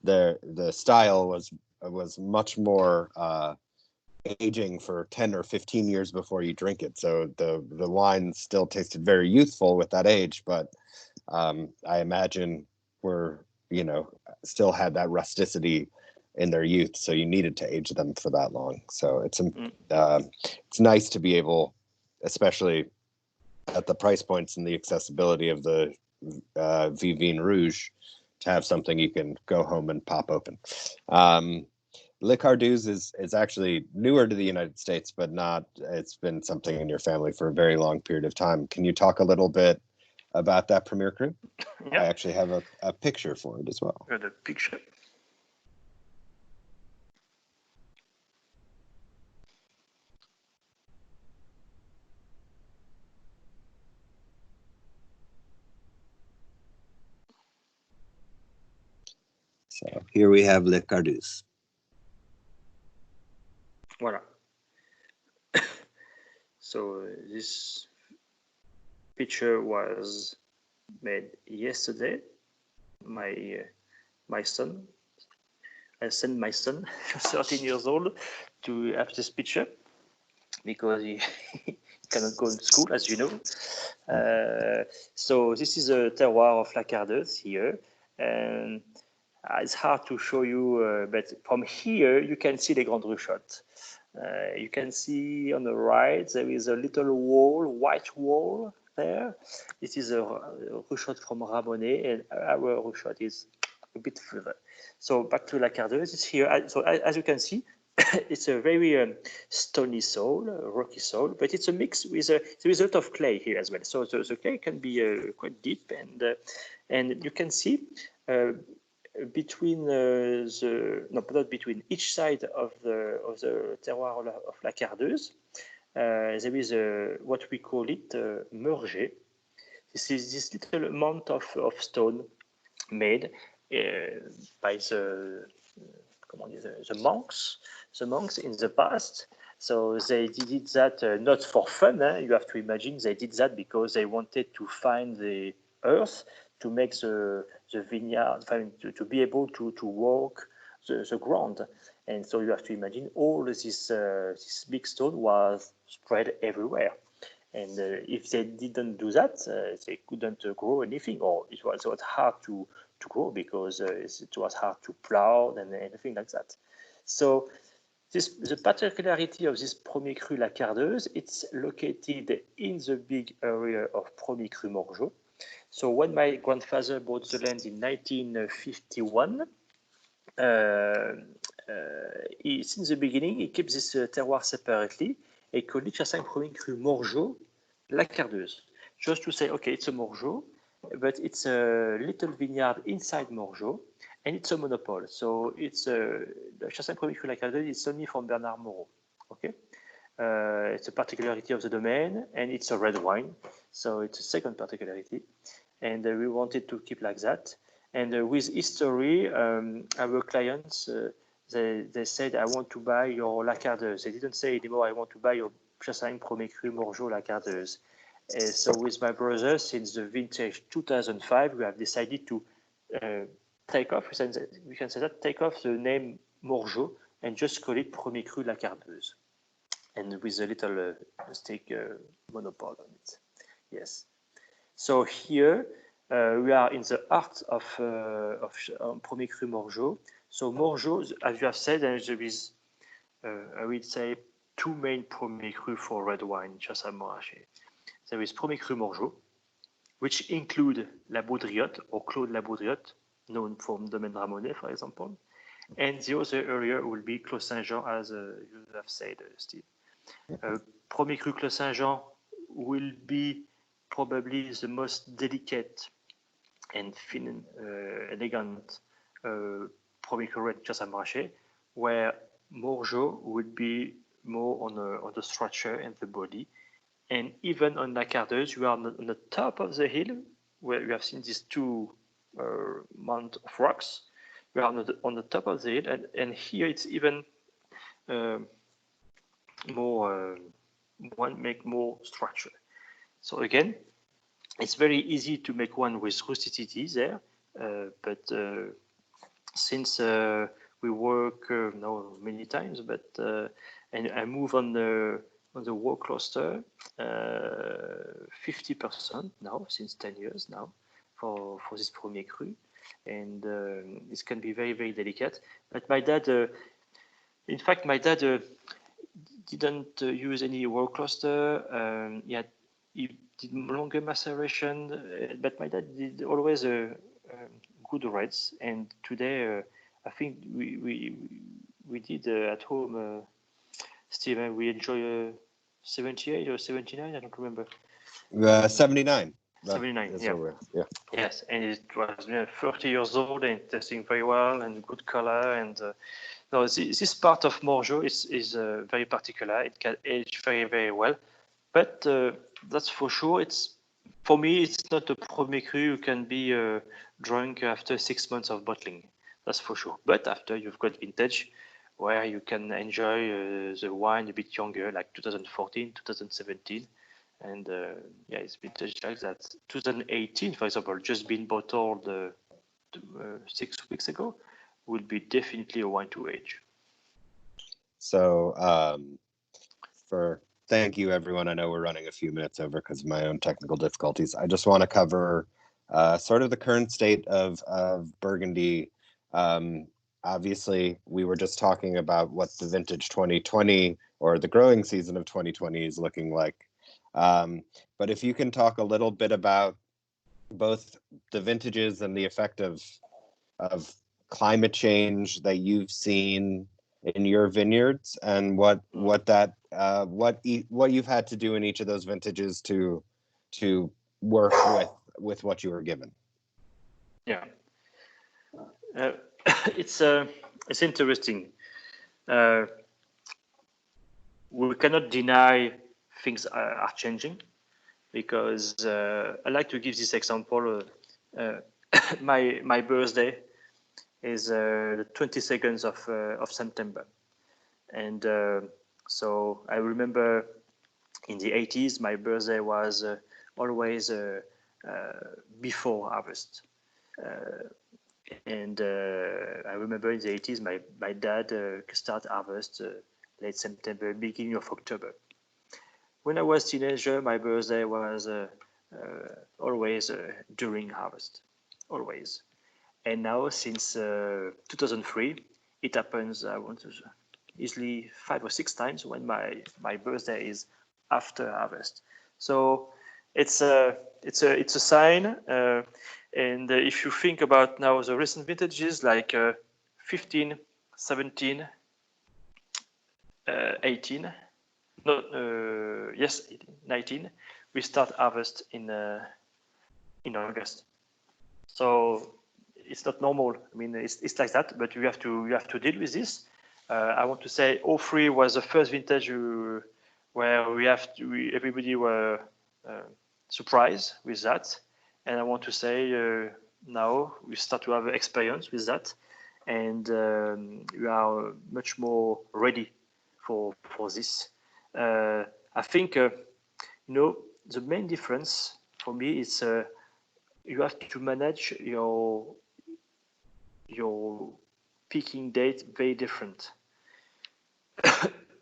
the style was much more aging for 10 or 15 years before you drink it. So the wine still tasted very youthful with that age, but I imagine we're still had that rusticity in their youth, so you needed to age them for that long. So it's nice to be able, especially at the price points and the accessibility of the Vivine Rouge, to have something you can go home and pop open. Le Cardouze is actually newer to the United States, but it's been something in your family for a very long period of time. Can you talk a little bit about that Premier Cru? Yeah. I actually have a picture for it as well. The picture. So here we have Le Cardouze. Voilà. So this picture was made yesterday. My son, I sent my son, 13 years old, to have this picture because he cannot go to school, as you know. So this is a terroir of La Cardeuse here, and it's hard to show you, but from here you can see the Grande Ruchotte. You can see on the right there is a little wall, white wall there. This is a Ruchotte from Ramonet, and our Ruchotte is a bit further. So back to La Cardeuse, it's here. So as you can see, it's a very stony soil, rocky soil, but it's a mix with the result of clay here as well. So the clay can be quite deep, and you can see between not between each side of the terroir of La Cardeuse, there is what we call it mergé. This is this little amount of stone made by the monks in the past. So they did that not for fun. You have to imagine they did that because they wanted to find the earth to make the vineyard, to be able to walk the ground. And so you have to imagine all this big stone was spread everywhere. And if they didn't do that, they couldn't grow anything, or it was hard to grow because it was hard to plow and anything like that. So the particularity of this Premier Cru La Cardeuse, it's located in the big area of Premier Cru Moreau. So when my grandfather bought the land in 1951, since the beginning, he keeps this terroir separately. He called it Chassagne Premier Cru Moreau La Cardeuse, just to say, okay, it's a Moreau, but it's a little vineyard inside Moreau, and it's a monopole. So it's the Chassagne Premier Cru La Cardeuse is only from Bernard Moreau. Okay, it's a particularity of the domain, and it's a red wine, so it's a second particularity, and we wanted to keep like that. And with history, our clients, they said, I want to buy your La Cardeuse. They didn't say anymore, I want to buy your Chassagne Premier Cru Moreau La Cardeuse. So with my brother, since the vintage 2005, we have decided to take off, we can say that, take off the name Moreau and just call it Premier Cru La Cardeuse. And with a little stick monopole on it. Yes. So here, we are in the heart of Premier Cru Moreau. So Moreau, as you have said, there is, I would say, two main Premier Cru for red wine in Chassagne-Montrachet. There is Premier Cru Moreau, which include La Baudriotte or Claude La Baudriotte, known from Domaine Ramonet, for example. And the other area will be Clos Saint-Jean, as you have said, Steve. Premier Cru Clos Saint-Jean will be probably the most delicate and thin, elegant Premier Cru red Chassagne-Montrachet, where Moreau would be more on the structure and the body. And even on La Cardeuse, you are on the top of the hill, where you have seen these two mount of rocks. You are on the top of the hill, and here it's even make more structure. So again, it's very easy to make one with rusticity there, but since we work now many times, but and I move on the wall cluster 50% now since 10 years now for this Premier Cru. and it can be very, very delicate. But my dad, in fact, my dad didn't use any raw cluster. He did longer maceration, but my dad did always good reds. And today, I think we did at home, Steven. We enjoy 78 or 79. I don't remember. 79. 79. That's Yeah. what yeah. Yes, and it was 30 years old and testing very well and good color. And no, this part of Moreau is very particular. It can age very, very well. But that's for sure. For me, it's not a Premier Cru you can be drunk after 6 months of bottling. That's for sure. But after you've got vintage, where you can enjoy the wine a bit younger, like 2014, 2017. And it's vintage like that. 2018, for example, just been bottled 6 weeks ago, will be definitely a wine to age. So thank you, everyone. I know we're running a few minutes over because of my own technical difficulties. I just want to cover sort of the current state of Burgundy. Obviously, we were just talking about what the vintage 2020 or the growing season of 2020 is looking like. But if you can talk a little bit about both the vintages and the effect of climate change that you've seen in your vineyards, and what you've had to do in each of those vintages to work with what you were given. Yeah, it's interesting. We cannot deny things are changing, because I like to give this example. My birthday is the 22nd of September, and so I remember in the 80s my birthday was always before harvest, and I remember in the 80s my dad started harvest late September, beginning of October. When I was teenager, my birthday was always during harvest, always. And now, since 2003, it happens, I want to easily 5 or 6 times when my birthday is after harvest. So it's a sign. And if you think about now the recent vintages like 15, 17, 18, no, yes, 19, we start harvest in August. So it's not normal. I mean, it's like that, but you have to deal with this. I want to say 03 was the first vintage where everybody were surprised with that, and I want to say now we start to have experience with that, and we are much more ready for this. I think the main difference for me is you have to manage your picking date very different.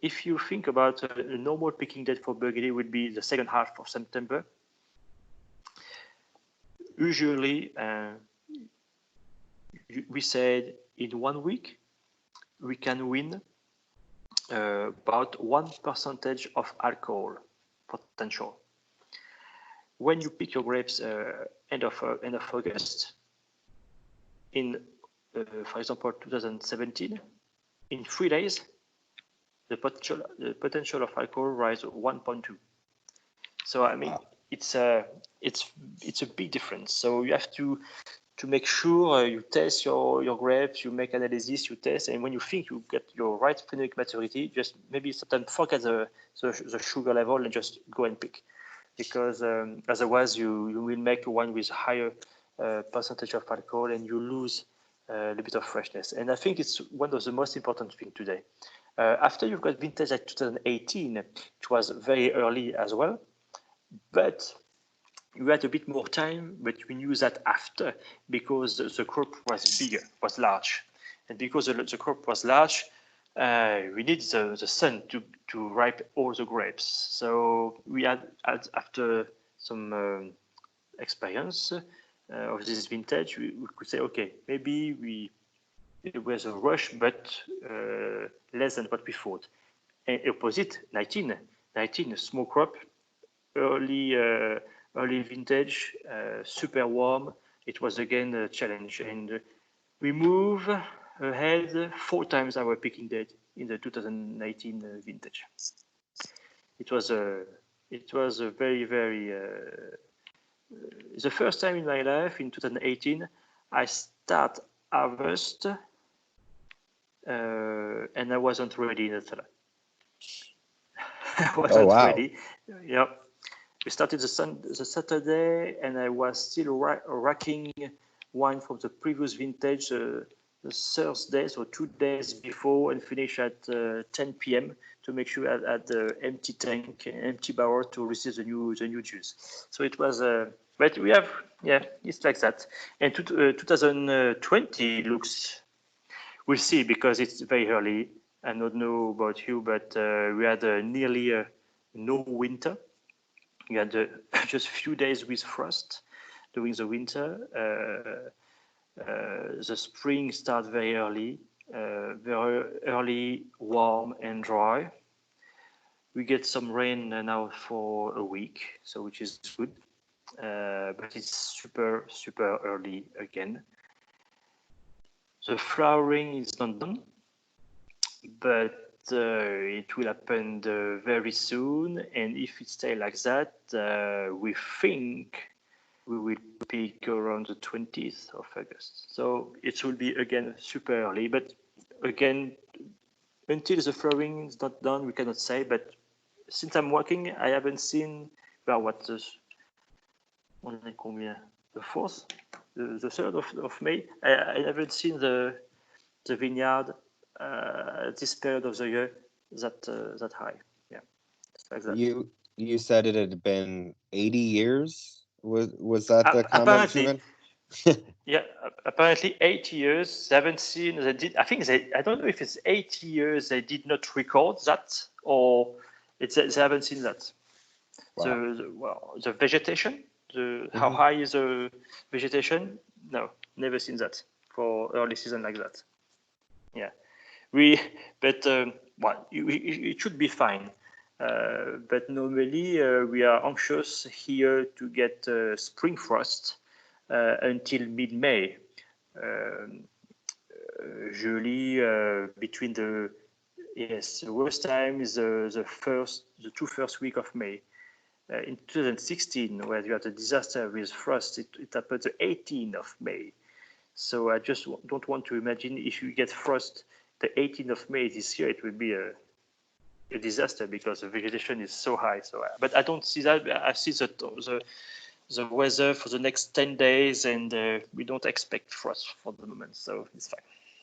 If you think about a normal picking date for Burgundy would be the second half of September. Usually, we said in 1 week we can win about 1% of alcohol potential. When you pick your grapes end of August, in for example 2017, in 3 days, the potential of alcohol rise 1.2. So I mean, it's a big difference. So you have to make sure you test your grapes, you make analysis, you test, and when you think you get your right phenolic maturity, just maybe sometimes forget the sugar level and just go and pick, because otherwise you will make one with higher percentage of alcohol and you lose a little bit of freshness. And I think it's one of the most important things today. After you've got vintage like 2018, it was very early as well, but you had a bit more time, but we knew that after, because the crop was bigger, was large. And because the crop was large, we need the sun to ripe all the grapes. So we had after some experience, of this vintage, we could say, okay, maybe it was a rush, but less than what we thought. And opposite, 19, small crop, early vintage, super warm. It was again a challenge, and we move ahead 4 times our picking date in the 2019 vintage. It was a very the first time in my life in 2018 I start harvest and I wasn't ready in the cellar. I wasn't ready. Yeah. We started the Saturday, and I was still racking wine from the previous vintage the Thursday, so 2 days before, and finish at 10 p.m. to make sure I had the empty tank, empty barrel to receive the new juice. So it was, but we have, yeah, it's like that. And 2020 looks, we'll see, because it's very early. I don't know about you, but we had nearly no winter. We had just a few days with frost during the winter. The spring starts very early, warm and dry. We get some rain now for a week, so which is good. But it's super early again. The flowering is not done, but it will happen very soon. And if it stays like that, we think we will peak around the 20th of August. So it will be again super early. But again, until the flowering is not done, we cannot say. But since I'm working, I haven't seen the 4th, the 3rd of May. I haven't seen the vineyard this period of the year that high. Yeah, it's like that. You said it had been 80 years. Was that the comment you made? Yeah, apparently 80 years. They haven't seen. They did. I think I don't know if it's 80 years. They did not record that, or they haven't seen that. Wow. The vegetation. How high is the vegetation? No, never seen that for early season like that. Yeah, it should be fine. But normally we are anxious here to get spring frost until mid-May. Usually between the worst time is the 2 first week of May. In 2016, where you had a disaster with frost, it happened the 18th of May. So I just don't want to imagine if you get frost the 18th of May this year, it will be a disaster because the vegetation is so high. So, but I don't see that. I see the weather for the next 10 days, and we don't expect frost for the moment. So it's fine.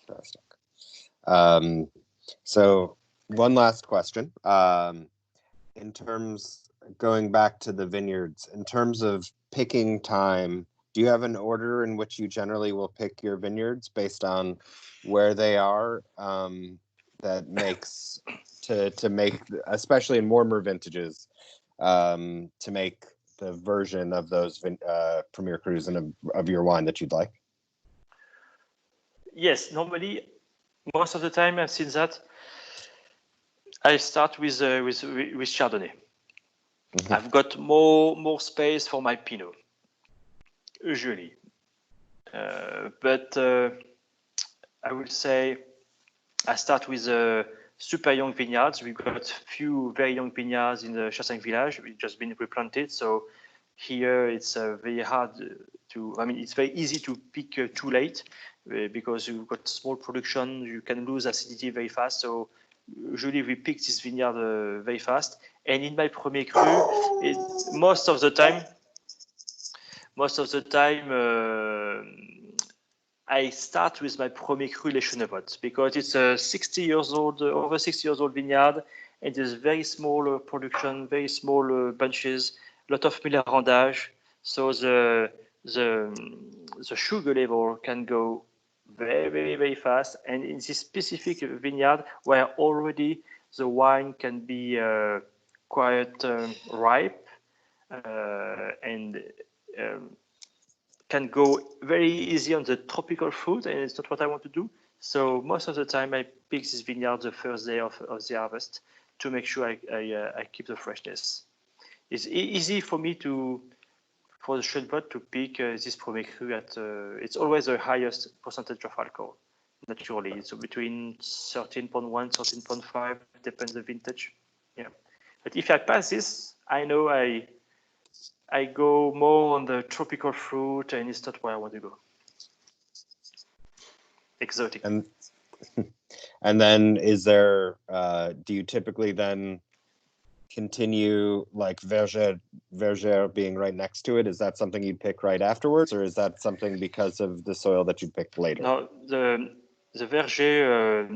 Fantastic. So one last question. In terms, going back to the vineyards, in terms of picking time, do you have an order in which you generally will pick your vineyards based on where they are? That makes to make, especially in warmer vintages, to make the version of those Premier Crus and of your wine that you'd like? Yes, normally, most of the time I've seen that. I start with Chardonnay. Mm-hmm. I've got more space for my Pinot, usually. But I would say I start with super young vineyards. We've got a few very young vineyards in the Chassagne village. We've just been replanted. So here it's very hard it's very easy to pick too late because you've got small production. You can lose acidity very fast. So usually we pick this vineyard very fast. And in my Premier Cru, most of the time, I start with my Premier Cru Les Chenevottes because it's a over 60 years old vineyard, and there's very small production, very small bunches, a lot of millerandage. So the sugar level can go very fast. And in this specific vineyard, where already the wine can be quite ripe and can go very easy on the tropical fruit, and it's not what I want to do. So most of the time, I pick this vineyard the first day of the harvest to make sure I keep the freshness. It's easy for me for the Shelbot to pick this Premier Cru at it's always the highest percentage of alcohol naturally. So between 13.1, 13.5, depends the vintage. Yeah, but if I pass this, I know I go more on the tropical fruit, and it's not where I want to go. Exotic. And then is there? Do you typically then continue like Verger being right next to it? Is that something you'd pick right afterwards, or is that something because of the soil that you picked later? No, the Verger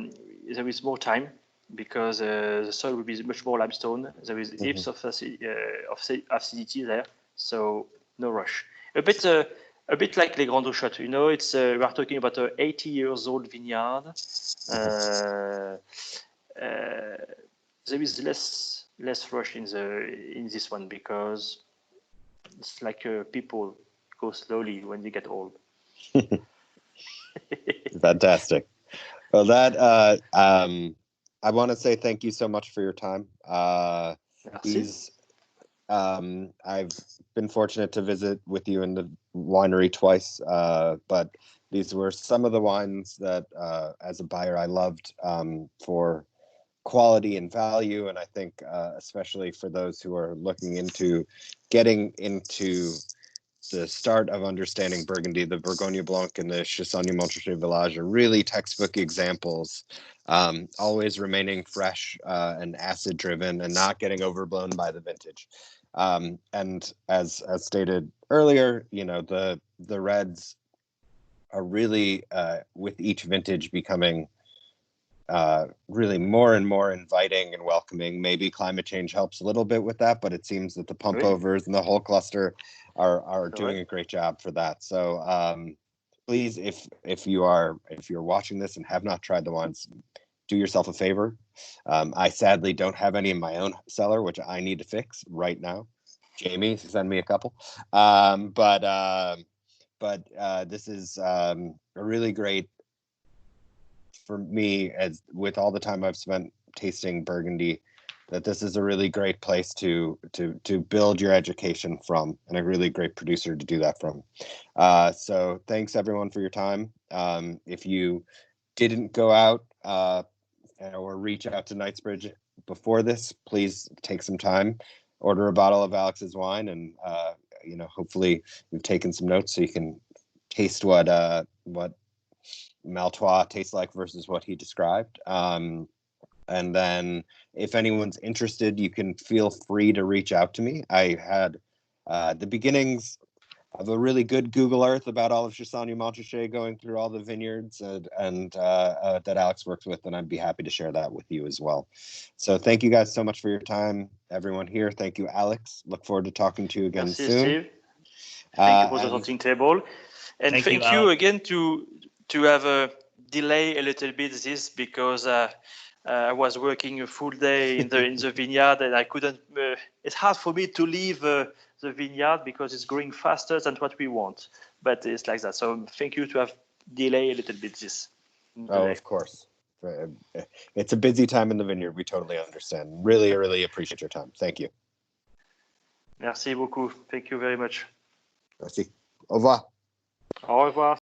there is more time because the soil will be much more limestone. There is heaps of acidity there, so no rush. A bit like Les Grands Auchottes, you know. It's we are talking about a 80 years old vineyard. There is less rush in this one because it's like people go slowly when they get old. Fantastic. Well, that I want to say thank you so much for your time. I've been fortunate to visit with you in the winery twice, but these were some of the wines that, as a buyer, I loved for quality and value. And I think especially for those who are looking into getting into the start of understanding Burgundy, the Bourgogne Blanc and the Chassagne Montrachet Village are really textbook examples, always remaining fresh and acid driven and not getting overblown by the vintage. And as stated earlier, you know, the reds are really with each vintage becoming really more and more inviting and welcoming. Maybe climate change helps a little bit with that, but it seems that the pump overs and the whole cluster are doing a great job for that. So please, if you're watching this and have not tried the wines, do yourself a favor. I sadly don't have any in my own cellar, which I need to fix right now. Jamie, send me a couple. But this is a really great, for me, as with all the time I've spent tasting Burgundy, that this is a really great place to build your education from, and a really great producer to do that from. So thanks everyone for your time. If you didn't go out or reach out to Knightsbridge before this, please take some time, order a bottle of Alex's wine, and you know, hopefully you've taken some notes so you can taste what Maltois tastes like versus what he described. And then if anyone's interested, you can feel free to reach out to me. I had the beginnings of a really good Google Earth about all of Chassagne Montrachet, going through all the vineyards and that Alex works with, and I'd be happy to share that with you as well. So thank you guys so much for your time, everyone here. Thank you, Alex. Look forward to talking to you again Merci, soon. Steve. Thank you for the tasting table, and thank you again to have a delay a little bit this, because I was working a full day in the vineyard, and I couldn't. It's hard for me to leave the vineyard because it's growing faster than what we want. But it's like that. So thank you to have delay a little bit this. Oh, of course. It's a busy time in the vineyard. We totally understand. Really, really appreciate your time. Thank you. Merci beaucoup. Thank you very much. Merci. Au revoir. Au revoir.